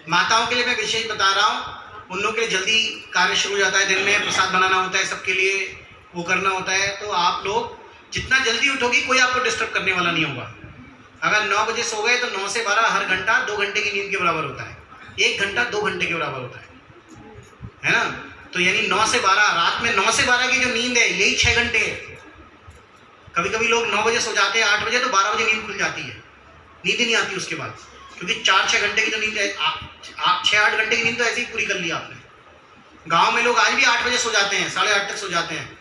माताओं के लिए मैं विशेष बता रहा हूँ, उन लोगों के लिए जल्दी कार्य शुरू हो जाता है, दिन में प्रसाद बनाना होता है, सबके लिए वो करना होता है। तो आप लोग जितना जल्दी उठोगी कोई आपको डिस्टर्ब करने वाला नहीं होगा। अगर 9 बजे सो गए तो 9 से 12 हर घंटा 2 घंटे की नींद के बराबर होता है। 1 घंटा 2 घंटे के बराबर होता है ना। तो यानी 9 से 12, रात में 9 से 12 की जो नींद है यही 6 घंटे है। कभी कभी लोग 9 बजे सो जाते हैं, 8 बजे, तो 12 बजे नींद खुल जाती है, नींद ही नहीं आती उसके बाद, क्योंकि 4-6 घंटे की जो नींद है, आप 6-8 घंटे की नींद तो ऐसे ही पूरी कर ली आपने। गांव में लोग आज भी 8 बजे सो जाते हैं, 8:30 तक सो जाते हैं।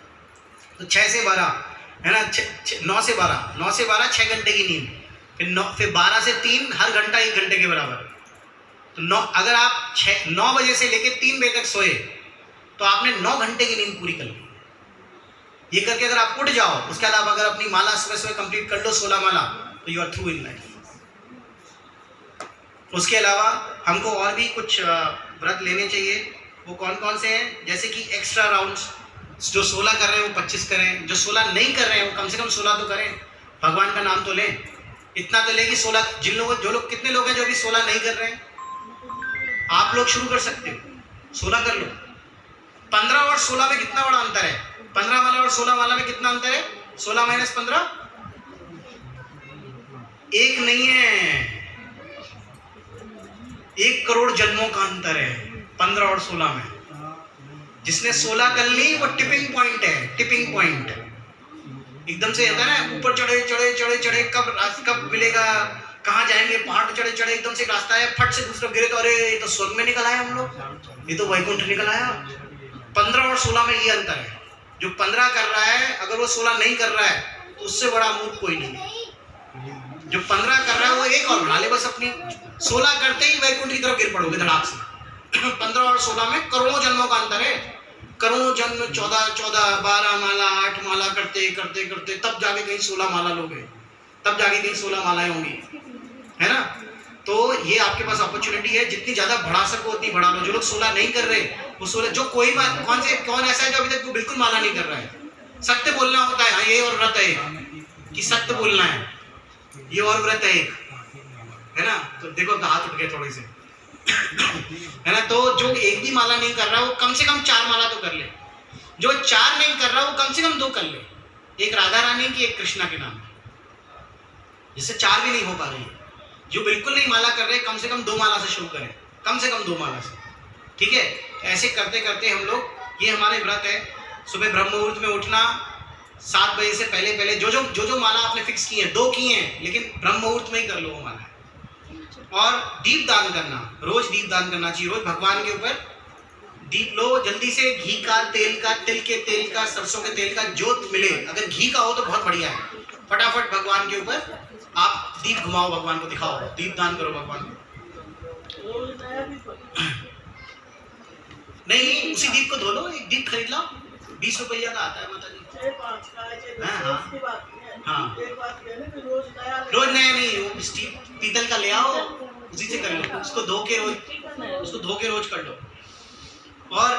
तो 6 से 12 है ना, 9 से 12 6 घंटे की नींद, फिर 12 से 3 हर घंटा 1 घंटे के बराबर। तो अगर आप 9 बजे से लेकर 3 बजे तक सोए तो आपने 9 घंटे की नींद पूरी कर ली। ये करके अगर आप उठ जाओ, उसके अलावा अगर अपनी माला सुबह सुबह कंप्लीट कर लो 16 माला, तो you are through in life. उसके अलावा हमको और भी कुछ व्रत लेने चाहिए। वो कौन कौन से हैं? जैसे कि एक्स्ट्रा राउंड्स, जो 16 कर रहे हैं वो 25 करें, जो 16 नहीं कर रहे हैं वो कम से कम 16 तो करें, भगवान का नाम तो लें। इतना तो लें कि 16, जो लोग कितने लोग हैं जो अभी 16 नहीं कर रहे हैं, आप लोग शुरू कर सकते हो, 16 कर लो। 15 और 16 में कितना बड़ा अंतर है? 15 माला और 16 माला में कितना अंतर है? 16 माइनस 15 1 नहीं है, 1 करोड़ जन्मों का अंतर है 15 और 16 में। जिसने 16 कर ली वो टिपिंग पॉइंट है, टिपिंग पॉइंट। एकदम से होता है ना, ऊपर चढ़े चढ़े चढ़े चढ़े, कब मिलेगा, कहाँ जाएंगे, पहाड़ चढ़े चढ़े, एकदम से रास्ता है, फट से दूसरा गिरे तो अरे ये तो स्वर्ग में निकल आए हम लोग, ये तो वैकुंठ निकल आया। 15 और 16 में ये अंतर है। जो 15 कर रहा है, अगर वो 16 नहीं कर रहा है तो उससे बड़ा मूर्ख कोई नहीं है। जो 15 कर रहा है वो एक और बढ़ा ले बस अपनी, 16 करते ही वैकुंठ की तरफ गिर पड़ोगे धड़ाक से। 15 और 16 में करोड़ों जन्मों का अंतर है, करोड़ों जन्म, 14 12 माला 8 माला करते करते करते तब जाके कहीं 16 माला लोगे, तब जाके कहीं 16 मालाएं होंगी, है ना। तो ये आपके पास अपॉर्चुनिटी है, जितनी ज्यादा बढ़ा सको उतनी बढ़ा लो। जो लोग 16 नहीं कर रहे वो 16, जो कोई बात, कौन ऐसा है जो अभी तक बिल्कुल माला नहीं कर रहा है? सत्य बोलना होता है, हाँ ये और व्रत है कि सत्य बोलना है, ये और व्रत है एक, है ना। तो देखो हाथ उठ गए थोड़े से, है ना। तो जो एक भी माला नहीं कर रहा वो कम से कम 4 माला तो कर ले, जो 4 नहीं कर रहा वो कम से कम 2 कर ले, एक राधा रानी की, एक कृष्णा के नाम, जिससे 4 भी नहीं हो पा रही है। जो बिल्कुल नहीं माला कर रहे कम से कम 2 माला से शुरू करें, कम से कम 2 माला से, ठीक है। ऐसे करते करते हम लोग, ये हमारे व्रत है। सुबह ब्रह्म मुहूर्त में उठना, 7 बजे से पहले पहले जो माला आपने फिक्स की है, 2 की हैं, लेकिन ब्रह्म मुहूर्त में ही कर लो वो माला। और दीप दान करना, रोज दीप दान करना चाहिए। रोज भगवान के ऊपर दीप लो, जल्दी से घी का, तेल का, तिल के तेल का, सरसों के तेल का, जो मिले, अगर घी का हो तो बहुत बढ़िया है। फटाफट भगवान के ऊपर आप दीप घुमाओ, भगवान को दिखाओ, दीप दान करो भगवान को। नहीं, उसी दीप को धो लो, एक दीप खरीद लो, 20 रुपया का आता है माता जी। हाँ, रोज नया नहीं, वो पीतल का ले आओ, उसी से कर लो, उसको धो के रोज कर लो। और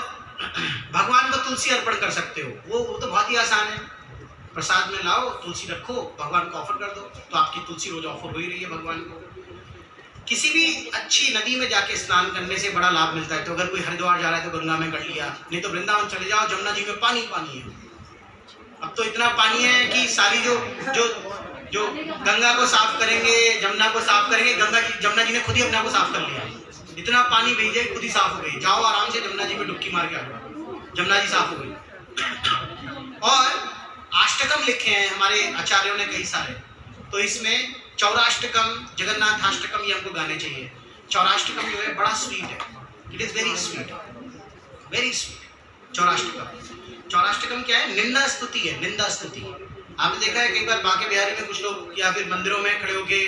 भगवान को तुलसी अर्पण कर सकते हो, वो तो बहुत ही आसान है। प्रसाद में लाओ, तुलसी रखो, भगवान को ऑफर कर दो, तो आपकी तुलसी रोज ऑफर हो ही रही है भगवान को। किसी भी अच्छी नदी में जाके स्नान करने से बड़ा लाभ मिलता है। तो अगर कोई हरिद्वार जा रहा है तो गंगा में कर लिया, नहीं तो वृंदावन चले जाओ, जमुना जी में पानी पानी है। अब तो इतना पानी है कि सारी जो जो गंगा को साफ करेंगे, जमुना को साफ करेंगे, जमुना जी ने खुद ही अपने आप को साफ कर लिया, इतना पानी भेजे खुद ही साफ हो गई, जाओ आराम से जमुना जी में डुबकी मार के आ जाओ, जमुना जी साफ हो गई। और अष्टकम लिखे हैं हमारे आचार्यों ने कई सारे, तो इसमें चौराष्टकम, जगन्नाथाष्टकम ये हमको गाने चाहिए। चौराष्टकम जो है बड़ा स्वीट है, it is very sweet, very sweet. चौराष्टकम क्या है? निंदा स्तुति है, निंदा स्तुति। आपने देखा है कई बार बांके बिहारी में कुछ लोग या फिर मंदिरों में खड़े होके,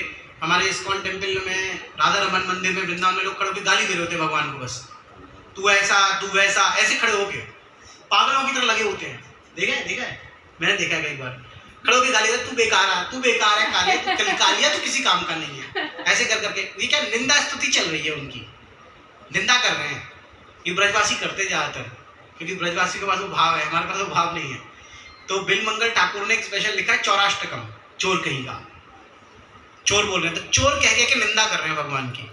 हमारे इस्कॉन टेम्पल में, राधा रमन मंदिर में, वृंदावन में लोग खड़े होकर गाली दे रहे होते हैं भगवान को, बस तू ऐसा तू वैसा, ऐसे खड़े होके पागलों की तरह लगे होते हैं। देखा है मैंने देखा है कई बार, खड़े होकर गाली दे, तू बेकार है, तू बेकार है, कालिया तू किसी काम का नहीं है, ऐसे कर करके। ये क्या निंदा स्तुति चल रही है, उनकी निंदा कर रहे हैं। ये ब्रजवासी करते ज़्यादातर, क्योंकि ब्रजवासी के पास वो भाव है, हमारे पास वो भाव नहीं है। तो बिलमंगल ठाकुर ने एक स्पेशल लिखा है चौराष्टकम, चोर कहीं का, चोर बोल रहे हैं, तो चोर कह के निंदा कर रहे हैं भगवान की।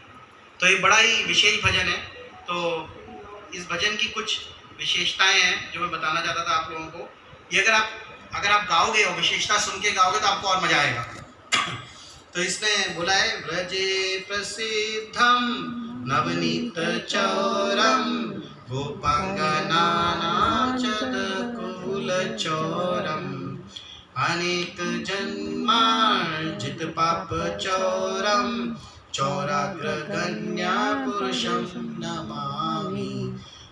तो ये बड़ा ही विशेष भजन है। तो इस भजन की कुछ विशेषताएं हैं जो मैं बताना चाहता था आप लोगों को। ये अगर आप गाओगे और विशेषता सुन के गाओगे तो आपको और मजा आएगा। तो इसमें बोला है, व्रजे प्रसिद्धम नवनीत चौरम गोपांगना चदकुल चौरम अनेक जन्मार्जित पाप चौरम चौराग्रगण्या पुरुषम नमामि।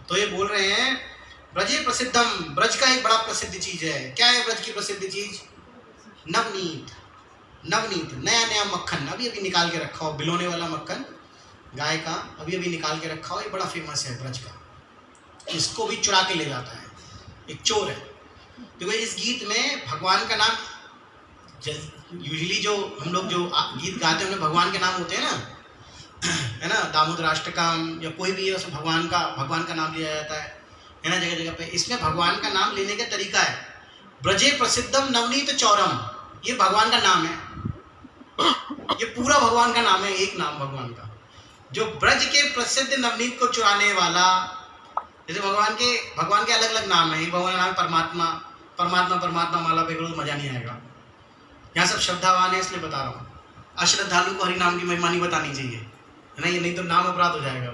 तो ये बोल रहे हैं ब्रजे प्रसिद्धम, ब्रज का एक बड़ा प्रसिद्ध चीज है। क्या है ब्रज की प्रसिद्ध चीज? नवनीत, नवनीत, नया नया मक्खन अभी अभी निकाल के रखा हो, बिलोने वाला मक्खन गाय का अभी अभी निकाल के रखा हो, ये बड़ा फेमस है ब्रज का। इसको भी चुरा के ले जाता है, एक चोर है। क्योंकि इस गीत में भगवान का नाम, यूजुअली जो हम लोग जो गीत गाते हैं उनमें भगवान के नाम होते हैं ना, है ना, दामोदर अष्टकम या कोई भी है उसमें भगवान का नाम लिया जाता है ना, जगह जगह पे। इसमें भगवान का नाम लेने का तरीका है, ब्रजे प्रसिद्धम नवनीत चौरम, ये भगवान का नाम है, ये पूरा भगवान का नाम है, एक नाम भगवान का, जो ब्रज के प्रसिद्ध नवनीत को चुराने वाला। जैसे भगवान के अलग अलग नाम है, भगवान का नाम परमात्मा, परमात्मा परमात्मा माला पे करो तो मजा नहीं आएगा। यहाँ सब श्रद्धावान है इसलिए बता रहा हूँ, अश्रद्धालु को हरि नाम की महिमा नहीं बतानी चाहिए, है ना, ये नहीं तो नाम अपराध हो जाएगा,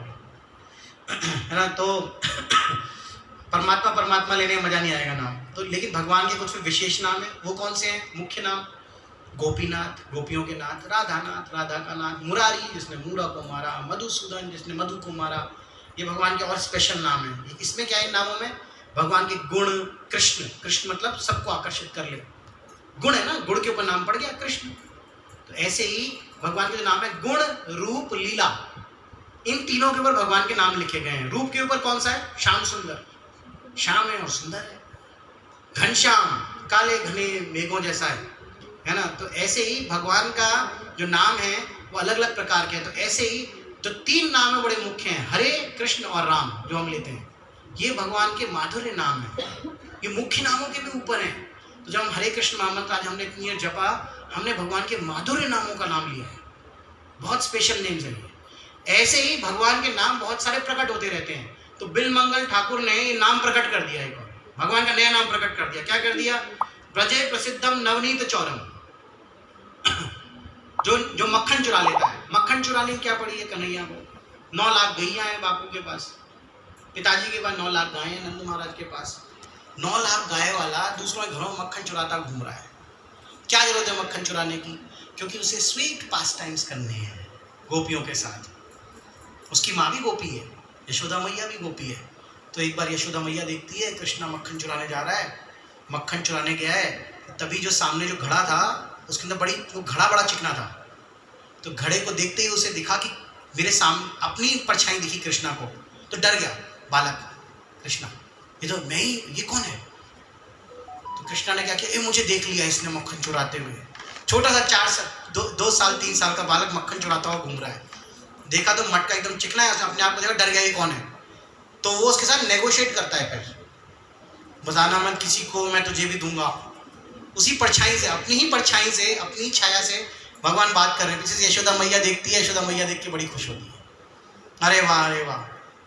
है ना। तो परमात्मा परमात्मा लेने में मजा नहीं आएगा नाम तो। लेकिन भगवान के कुछ विशेष नाम है, वो कौन से हैं? मुख्य नाम गोपीनाथ, गोपियों के नाथ, राधानाथ, राधा का नाथ, मुरारी जिसने मूरा को मारा, मधुसूदन जिसने मधु को मारा, ये भगवान के और स्पेशल नाम है। इसमें क्या है नामों में? भगवान के गुण, कृष्ण, कृष्ण मतलब सबको आकर्षित कर ले, गुण है ना, गुण के ऊपर नाम पड़ गया कृष्ण। तो ऐसे ही भगवान के जो नाम है गुण, रूप, लीला, इन तीनों के ऊपर भगवान के नाम लिखे गए हैं। रूप के ऊपर कौन सा है? श्याम सुंदर, श्याम है और सुंदर है, घनश्याम, काले घने मेघों जैसा है ना। तो ऐसे ही भगवान का जो नाम है वो अलग अलग प्रकार के हैं। तो ऐसे ही जो तीन नाम है बड़े मुख्य हैं, हरे, कृष्ण और राम, जो हम लेते हैं, ये भगवान के माधुर्य नाम है, ये मुख्य नामों के भी ऊपर हैं। तो जब हम हरे कृष्ण महामंत्र आज हमने इतनी जपा, हमने भगवान के माधुर्य नामों का नाम लिया है, बहुत स्पेशल नेम्स है। ऐसे ही भगवान के नाम बहुत सारे प्रकट होते रहते हैं। तो बिलमंगल ठाकुर ने ये नाम प्रकट कर दिया, एक भगवान का नया नाम प्रकट कर दिया। क्या कर दिया? ब्रजे प्रसिद्धम नवनीत चौरम, जो मक्खन चुरा लेता है। मक्खन चुराने की क्या पड़ी है कन्हैया को? 9 लाख गैया है बापू के पास, पिताजी के पास 9 लाख गाय है, नंद महाराज के पास 9 लाख गाय वाला दूसरों के घरों में मक्खन चुराता घूम रहा है। क्या जरूरत है मक्खन चुराने की? क्योंकि उसे स्वीट पास टाइम्स करने हैं गोपियों के साथ। उसकी माँ भी गोपी है, यशोदा मैया भी गोपी है। तो एक बार यशोदा मैया देखती है कृष्णा मक्खन चुराने जा रहा है, मक्खन चुराने गया है, तभी जो सामने जो घड़ा था उसके अंदर वो घड़ा बड़ा चिकना था। तो घड़े को देखते ही उसे दिखा कि मेरे सामने अपनी परछाई दिखी कृष्णा को, तो डर गया बालक कृष्णा, ये तो मैं ही, ये कौन है? तो कृष्णा ने क्या किया, ये मुझे देख लिया इसने मक्खन चुराते हुए। छोटा सा 2 साल 3 साल का बालक मक्खन चुराता हुआ घूम रहा है। देखा तो मटका एकदम चिकना है, उसने अपने आप को देखा, डर गया ये कौन है। तो वो उसके साथ नेगोशिएट करता है, फिर बताना मत किसी को, मैं तुझे भी दूंगा। उसी परछाई से, अपनी ही परछाई से, अपनी ही छाया से भगवान बात कर रहे हैं। पीछे से यशोदा मैया देखती है, यशोदा मैया देख के बड़ी खुश होती है, अरे वाह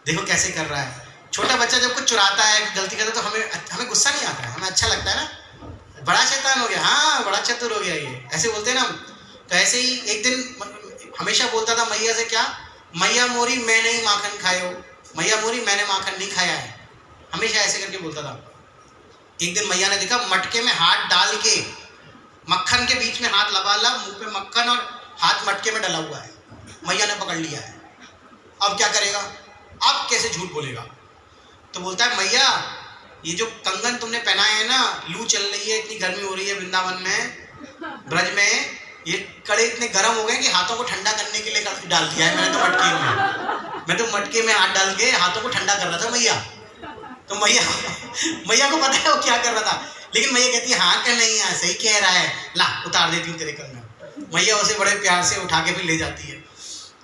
देखो कैसे कर रहा है। छोटा बच्चा जब कुछ चुराता है, गलती करता है, तो हमें गुस्सा नहीं आता है, हमें अच्छा लगता है ना, बड़ा शैतान हो गया, हाँ बड़ा चतुर हो गया ये, ऐसे बोलते हैं ना। तो ऐसे ही एक दिन हमेशा बोलता था मैया से, क्या मैया मोरी मैं नहीं माखन खायो, मैया मोरी मैंने माखन नहीं खाया है, हमेशा ऐसे करके बोलता था। एक दिन मैया ने देखा मटके में हाथ डाल के, मक्खन के बीच में हाथ लगा ला, मुंह पे मक्खन और हाथ मटके में डला हुआ है, मैया ने पकड़ लिया है। अब क्या करेगा, अब कैसे झूठ बोलेगा। तो बोलता है मैया ये जो कंगन तुमने पहनाए हैं ना, लू चल रही है, इतनी गर्मी हो रही है वृंदावन में, ब्रज में, ये कड़े इतने गर्म हो गए कि हाथों को ठंडा करने के लिए डाल दिया है मैंने तो मटके में, मैं तो मटके में हाथ डाल के हाथों को ठंडा कर रहा था मैया। तो मैया को पता है वो क्या कर रहा था, लेकिन मैया कहती है हाँ क्या नहीं है, सही कह रहा है, ला उतार देती हूँ तेरे कंगन। मैया उसे बड़े प्यार से उठा के फिर ले जाती है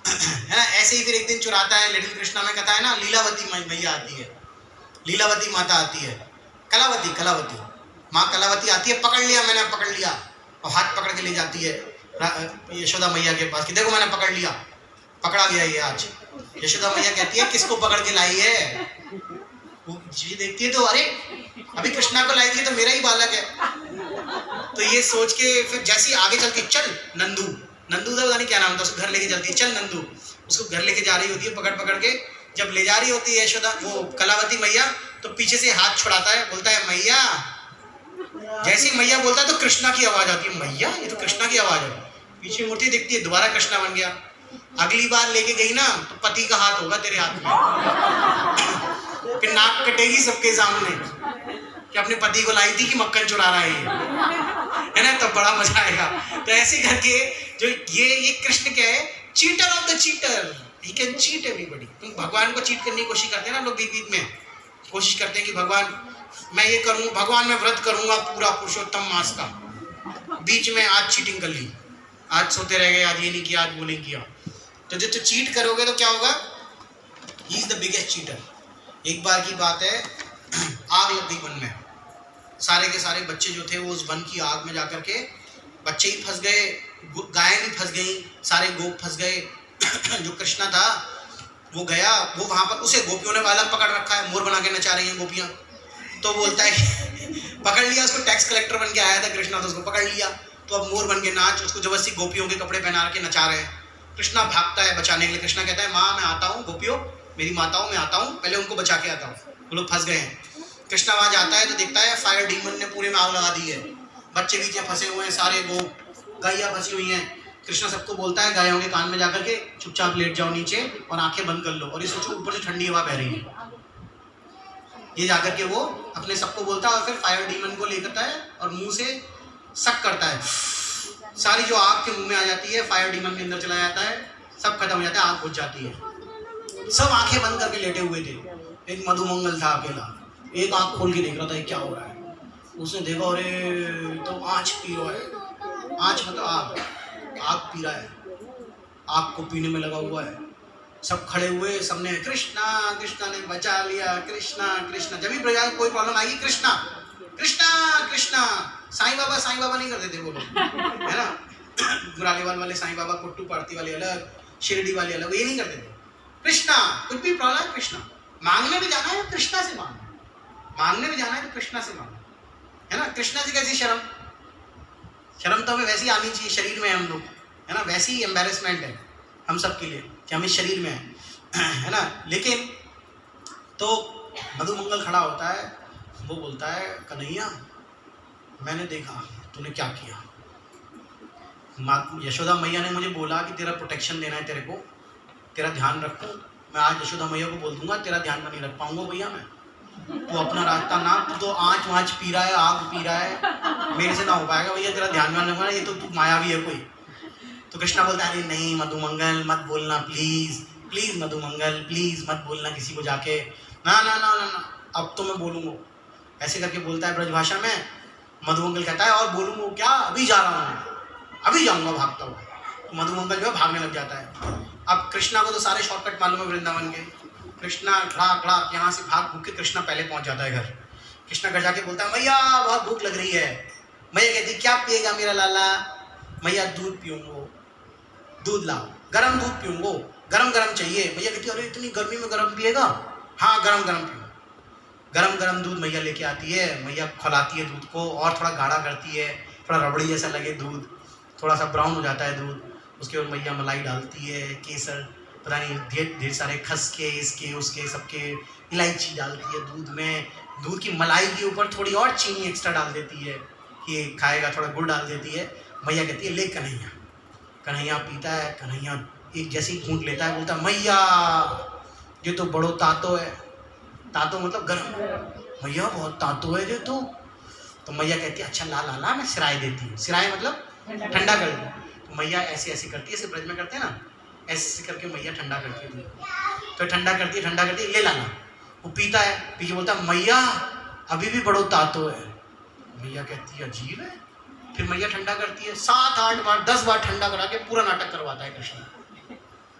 ना। ऐसे ही फिर एक दिन चुराता है, लिटिल कृष्णा में कथा है ना, लीलावती मैया आती है, लीलावती माता आती है, कलावती माँ कलावती आती है, पकड़ लिया मैंने, पकड़ लिया, और हाथ पकड़ के ले जाती है यशोदा मैया के पास कि देखो मैंने पकड़ लिया, पकड़ा गया ये आज। यशोदा मैया कहती है किसको पकड़ के लाई है, वो जी देखती है तो अरे अभी कृष्णा को लाई थी तो मेरा ही बालक है। तो ये सोच के फिर जैसी आगे चलती, चल नंदू था, पता नहीं क्या नाम था, उसको घर लेके जाती है, चल नंदू, उसको घर लेके जा रही होती है पकड़ पकड़ के। जब ले जा रही होती है यशोदा वो कलावती मैया, तो पीछे से हाथ छुड़ाता है, बोलता है मैया। जैसे मैया बोलता है तो कृष्णा की आवाज आती है, मैया ये तो कृष्णा की आवाज है। पीछे मूर्ति दिखती है, दोबारा कृष्णा बन गया। अगली बार लेके गई ना तो पति का हाथ होगा तेरे हाथ में, फिर नाक कटेगी सबके सामने कि अपने पति को लाई थी कि मक्खन चुरा रहा है ना, तब बड़ा मजा आएगा। तो ऐसे करके जो ये कृष्ण क्या है, cheater of the cheater, he can cheat everybody. तुम भगवान को चीट करने की कोशिश करते हैं ना लोग, बीच बीच में कोशिश करते हैं कि भगवान मैं ये करूँ, भगवान मैं व्रत करूंगा पूरा पुरुषोत्तम मास का, बीच में आज चीटिंग कर ली, आज सोते रह गए, आज ये नहीं किया, आज वो नहीं किया। तो जब तो चीट करोगे तो क्या होगा, he is the biggest cheater. एक बार की बात है, आग लग गई वन में, सारे के सारे बच्चे जो थे वो उस वन की आग में जाकर के, बच्चे ही फंस गए, गायें भी फंस गई, सारे गोप फंस गए। जो कृष्णा था वो गया, वो वहाँ पर उसे गोपियों ने वाला पकड़ रखा है, मोर बना के नचा रही हैं गोपियाँ। तो बोलता है पकड़ लिया उसको, टैक्स कलेक्टर बन के आया था कृष्णा, तो उसको पकड़ लिया, तो अब मोर बन के नाच, उसको जबरदस्ती गोपियों के कपड़े पहना के नचा रहे हैं। कृष्णा भागता है बचाने के लिए, कृष्णा कहता है माँ मैं आता हूँ, गोपियों मेरी माताओं मैं आता हूँ, पहले उनको बचा के आता हूँ, वो लोग फंस गए हैं। कृष्णा वहाँ जाता है तो देखता है फायर डीमन ने पूरे में आग लगा दी है, बच्चे बीचे फंसे हुए हैं, सारे गोप गायें फंसी हुई हैं। कृष्णा सबको बोलता है गायों के कान में जाकर के चुपचाप लेट जाओ नीचे और आंखें बंद कर लो, और ये सोचो ऊपर से ठंडी हवा बह रही है। ये जाकर के वो अपने सबको बोलता है और फिर फायर डीमन को लेकर है और मुंह से सक करता है, सारी जो आग के मुंह में आ जाती है फायर डीमन के अंदर चला जाता है, सब खत्म हो जाता है, आग बुझ जाती है। सब आंखें बंद करके लेटे हुए थे, एक मधुमंगल था अकेला, एक आंख खोल के देख रहा था ये क्या हो रहा है। उसने देखा अरे तो आँच पी रहा है, आँच मतलब आग पी रहा है, आग को पीने में लगा हुआ है। सब खड़े हुए, सबने कृष्णा कृष्णा ने बचा लिया, कृष्णा कृष्णा। जब भी प्रजा को कोई प्रॉब्लम आएगी कृष्णा कृष्णा कृष्णा, साईं बाबा नहीं करते थे वो लोग, है ना, गुरालीवाल वाले साईं बाबा, कुट्टू पार्टी वाले अलग, शिरडी वाले अलग, ये नहीं करते थे। कृष्णा, कुछ भी प्रॉब्लम है कृष्णा, मांगने भी जाना है कृष्णा से मांगो, मांगने भी जाना है तो कृष्णा से मांगो, है ना। कृष्णा से कैसी शर्म, शर्म तो हमें वैसी आनी चाहिए, शरीर में हम लोग, है ना, वैसी एम्बेरसमेंट है हम सब के लिए कि हमें शरीर में है ना। लेकिन तो मधुमंगल खड़ा होता है, वो बोलता है कन्हैया मैंने देखा तूने क्या किया, यशोदा मैया ने मुझे बोला कि तेरा प्रोटेक्शन देना है, तेरे को तेरा ध्यान रखूं। मैं आज यशोदा मैया को बोल दूंगा तेरा ध्यान में नहीं रख पाऊंगा भैया मैं, तू अपना रास्ता ना, तू तो आँच वाँच पी रहा है, आग पी रहा है, मेरे से ना हो पाएगा भैया, तेरा ध्यान में रखना, ये तो तू मायावी है कोई। तो कृष्णा बोलता है अरे नहीं मधुमंगल मत बोलना प्लीज़ प्लीज़, मधुमंगल प्लीज़ मत बोलना किसी को जाके, ना ना ना ना ना, अब तो मैं बोलूँगा, ऐसे करके बोलता है ब्रजभाषा में। मधुमंगल कहता है और बोलूँगा क्या, अभी जा रहा हूँ, अभी जाऊँगा भागता हुआ। तो मधुमंगल जो है भागने लग जाता है। अब कृष्णा को तो सारे शॉर्टकट मालूम है वृंदावन के, कृष्णा खड़ाक खड़ाक यहाँ से भाग भूख के कृष्णा पहले पहुँच जाता है घर। कृष्णा घर जाके बोलता है मैया बहुत भूख लग रही है। मैया कहती क्या पिएगा मेरा लाला, मैया दूध पीऊँगो, दूध लाओ, गरम दूध पीऊँगो, गरम गरम चाहिए। भैया कहती अरे इतनी गर्मी में गरम पिएगा, हाँ गरम गरम पियो। गरम गरम दूध मैया लेके आती है, मैया खौलाती है दूध को और थोड़ा गाढ़ा करती है, थोड़ा रबड़ी जैसा लगे दूध, थोड़ा सा ब्राउन हो जाता है दूध, उसके ऊपर मैया मलाई डालती है, केसर, पता नहीं ढेर सारे खसके इसके उसके सबके, इलायची डालती है दूध में, दूध की मलाई के ऊपर थोड़ी और चीनी एक्स्ट्रा डाल देती है कि खाएगा, थोड़ा गुड़ डाल देती है। मैया कहती है ले कन्हैया। कन्हैया पीता है, कन्हैया एक जैसे ही घूंट लेता है बोलता है मैया ये तो बड़ो तातो है। तातो मतलब गर्म, मैया बहुत तातो है ये तो मैया कहती है अच्छा ला ला ला मैं सिराय देती हूँ। सिराय मतलब ठंडा कर दूँ। तो मैया ऐसे ऐसे करती है, ऐसे ब्रज में करते हैं ना, ऐसे करके मैया ठंडा करती है, तो ठंडा करती है ले लाना। वो पीता है, पी के बोलता है मैया अभी भी बड़ो तातो है। मैया कहती है अजीब है। फिर मैया ठंडा करती है, 7-8 बार 10 बार ठंडा करा के पूरा नाटक करवाता है कृष्ण।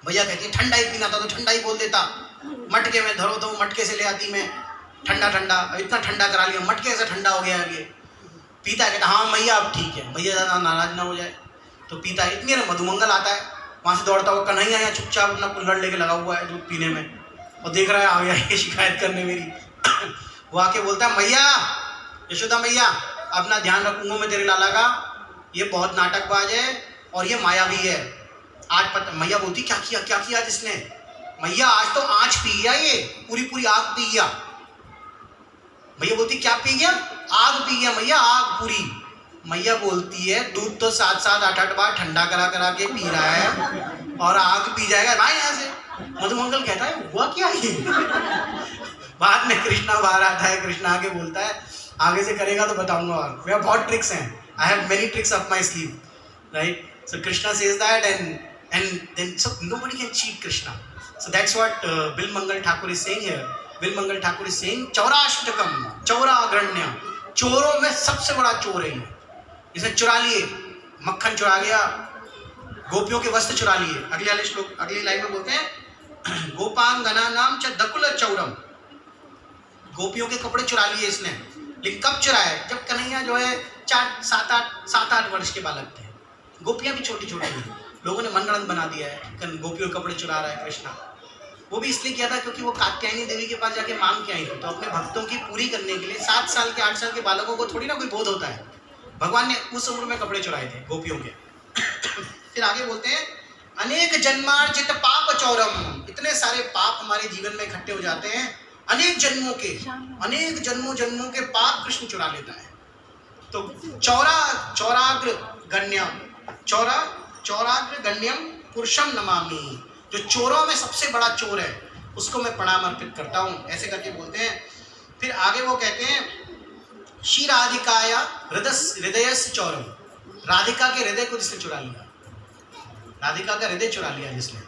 मैया कहती है ठंडा ही पीना था तो ठंडा ही बोल देता, मटके में धरो तो मटके से ले आती मैं ठंडा ठंडा, इतना ठंडा करा लिया मटके से ठंडा हो गया अभी। पीता है, कहता हाँ मैया अब ठीक है, मैया ज़्यादा नाराज ना हो जाए। तो पीता है, इतनी मधुमंगल आता है वहाँ से दौड़ता हुआ, कन्हैया यहाँ चुपचाप अपना कुल्हड़ लेके लगा हुआ है दूध पीने में और देख रहा है आ गया ये शिकायत करने मेरी। वो आके बोलता है मैया यशोदा मैया अपना ध्यान रखूंगा मैं तेरे लाला का, ये बहुत नाटकबाज है और ये मायावी है। आज पता मैया बोलती क्या किया आज इसने? मैया आज तो आँच पी गया, ये पूरी आग पी गया। मैया बोलती क्या पी गया? आग पी गया मैया, आग पूरी। मैया बोलती है दूध तो 7-7 8-8 बार ठंडा करा के पी रहा है और आग पी जाएगा भाई यहाँ से। मधुमंगल कहता है हुआ क्या ये? बाद में कृष्णा बाहर आता है, कृष्णा आके बोलता है आगे से करेगा तो बताऊंगा और मेरा बहुत ट्रिक्स हैं, I have many tricks up my sleeve, right? So Krishna says that and then so nobody can cheat Krishna. So that's what Bil Mangal Thakur is saying here. Bil Mangal Thakur is saying चौराष्टकम, चौराग्रण्य, चोरों में सबसे बड़ा चोर है ये। इसने चुरा लिए, मक्खन चुरा गया, गोपियों के वस्त्र चुरा लिए। अगले वाले श्लोक अगली लाइन में बोलते हैं गोपांगना नाम च दकुल चौरम, गोपियों के कपड़े चुरा लिए इसने। लेकिन कब चुराए? जब कन्हैया जो है 7-8 वर्ष के बालक थे, गोपियां भी छोटी छोटी थी, लोगों ने मनगढ़ंत बना दिया है गोपियों के कपड़े चुरा रहा है कृष्णा। वो भी इसलिए किया था क्योंकि वो कात्यायनी देवी के पास जाके मांग के आई थी, तो अपने भक्तों की पूरी करने के लिए 7 साल के 8 साल के बालकों को थोड़ी ना कोई बोध होता है, भगवान ने उस उम्र में कपड़े चुराए थे गोपियों के। फिर आगे बोलते हैं अनेक जन्मार्जित पाप चौरम, इतने सारे पाप हमारे जीवन में इकट्ठे हो जाते हैं, अनेक जन्मों के पाप कृष्ण चुरा लेता है। तो चौराग्र गण्यम पुरुषम नमामि, जो चोरों में सबसे बड़ा चोर है उसको मैं प्रणाम अर्पित करता हूँ, ऐसे करके बोलते हैं। फिर आगे वो कहते हैं श्री राधिकाया हृदयस्य चौरम, राधिका के हृदय को जिसने चुरा लिया, राधिका का हृदय चुरा लिया जिसने।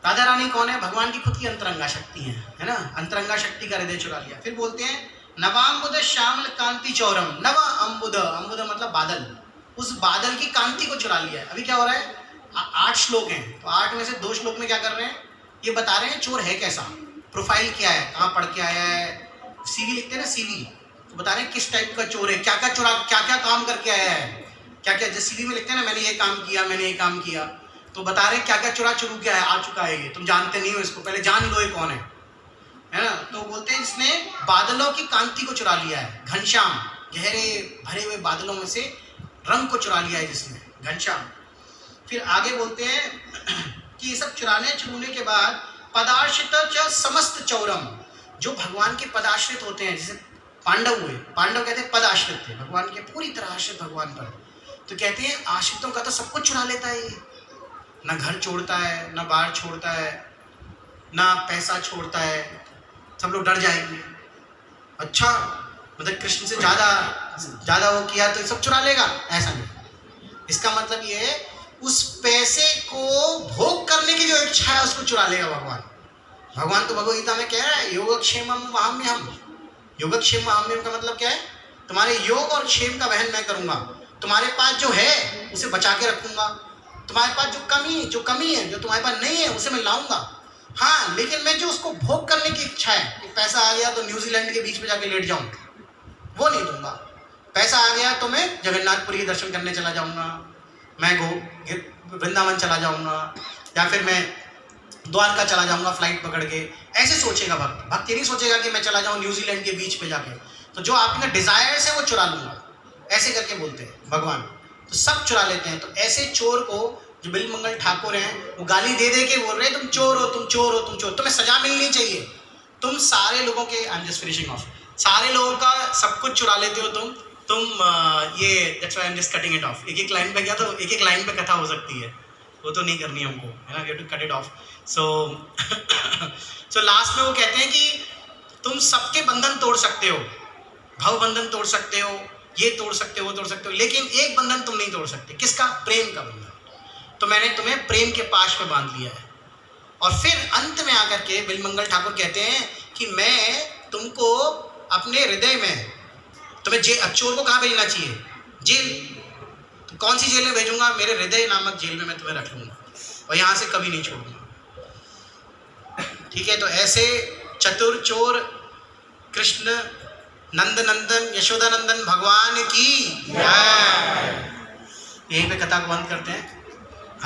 राधा रानी कौन है? भगवान की खुद की अंतरंगा शक्ति है ना, अंतरंगा शक्ति का हृदय चुरा लिया। फिर बोलते हैं नवाम्बुद श्यामल कांति चौरम, नवा अम्बुद, अम्बुद मतलब बादल, उस बादल की कांति को चुरा लिया है। अभी क्या हो रहा है? 8 श्लोक हैं, तो 8 में से 2 श्लोक में क्या कर रहे हैं? ये बता रहे हैं चोर है कैसा, प्रोफाइल क्या है, कहाँ पढ़ के आया है, सीवी लिखते हैं ना सीवी, तो बता रहे हैं किस टाइप का चोर है, क्या क्या काम करके आया है, क्या जैसे सीवी में लिखते हैं ना मैंने ये काम किया, तो बता रहे हैं क्या चुरा के आ चुका है ये, तुम जानते नहीं हो इसको, पहले जान लो ये कौन है ना। तो बोलते हैं इसने बादलों की कांति को चुरा लिया है, घनश्याम, गहरे भरे हुए बादलों में से रंग को चुरा लिया है जिसने, घनश्याम। फिर आगे बोलते हैं कि ये सब चुराने के बाद पदाश्रित च समस्त चौरम, जो भगवान के पदाश्रित होते हैं, जैसे पांडव हुए, पांडव कहते हैं पदाश्रित थे भगवान के, पूरी तरह आश्रित भगवान पर, तो कहते हैं आश्रितों का तो सब कुछ चुरा लेता है ये, ना घर छोड़ता है, ना बाहर छोड़ता है, ना पैसा छोड़ता है, सब लोग डर जाएंगे। अच्छा मतलब कृष्ण से ज़्यादा वो किया तो सब चुरा लेगा, ऐसा नहीं। इसका मतलब ये है उस पैसे को भोग करने की जो इच्छा है उसको चुरा लेगा भगवान। भगवान तो भगवद गीता में कह रहा है योगक्षेमम वहाम्यहम, योगक्षेम वहाम्यहम का मतलब क्या है? तुम्हारे योग और क्षेम का वहन मैं करूँगा, तुम्हारे पास जो है उसे बचा के रखूँगा, तुम्हारे पास जो कमी है जो तुम्हारे पास नहीं है उसे मैं लाऊंगा, हाँ लेकिन मैं जो उसको भोग करने की इच्छा है कि पैसा आ गया तो न्यूजीलैंड के बीच में जाके लेट जाऊँ, वो नहीं दूंगा। पैसा आ गया तो मैं जगन्नाथपुरी दर्शन करने चला जाऊंगा, मैं वृंदावन चला जाऊंगा, या फिर मैं द्वारका चला जाऊंगा फ्लाइट पकड़ के, ऐसे सोचेगा भक्त। भक्त ये नहीं सोचेगा कि मैं चला जाऊं न्यूजीलैंड के बीच पे जाके, तो जो आपका डिजायर्स है वो चुरा लूंगा, ऐसे करके बोलते हैं भगवान। तो सब चुरा लेते हैं। तो ऐसे चोर को जो बिलमंगल ठाकुर हैं वो गाली दे दे के बोल रहे हैं तुम चोर हो, तुम चोर हो, तुम चोर, तुम्हें सजा मिलनी चाहिए। तुम सारे लोगों के, I am just finishing of, सारे लोगों का सब कुछ चुरा लेते हो तुम ये, that's why I am just cutting it of. एक एक लाइन पे गया तो एक एक लाइन पे कथा हो सकती है, वो तो नहीं करनी हमको, है ना, we have to cut it off. So last में वो कहते हैं कि तुम सबके बंधन तोड़ सकते हो, भव बंधन तोड़ सकते हो, ये तोड़ सकते हो, वो तोड़ सकते हो, लेकिन एक बंधन तुम नहीं तोड़ सकते। किसका? प्रेम का बंधन। तो मैंने तुम्हें प्रेम के पाश पे बांध लिया है। और फिर अंत में आकर के बिलमंगल ठाकुर कहते हैं कि मैं तुमको अपने हृदय में, तुम्हें चोर को कहाँ भेजना चाहिए? जेल। तो कौन सी जेल में भेजूंगा? मेरे हृदय नामक जेल में मैं तुम्हें रख लूंगा और यहाँ से कभी नहीं छोड़ूंगा। ठीक है, तो ऐसे चतुर चोर कृष्ण नंद नंदन यशोदा नंदन भगवान की, यहीं पे कथा को बंद करते हैं।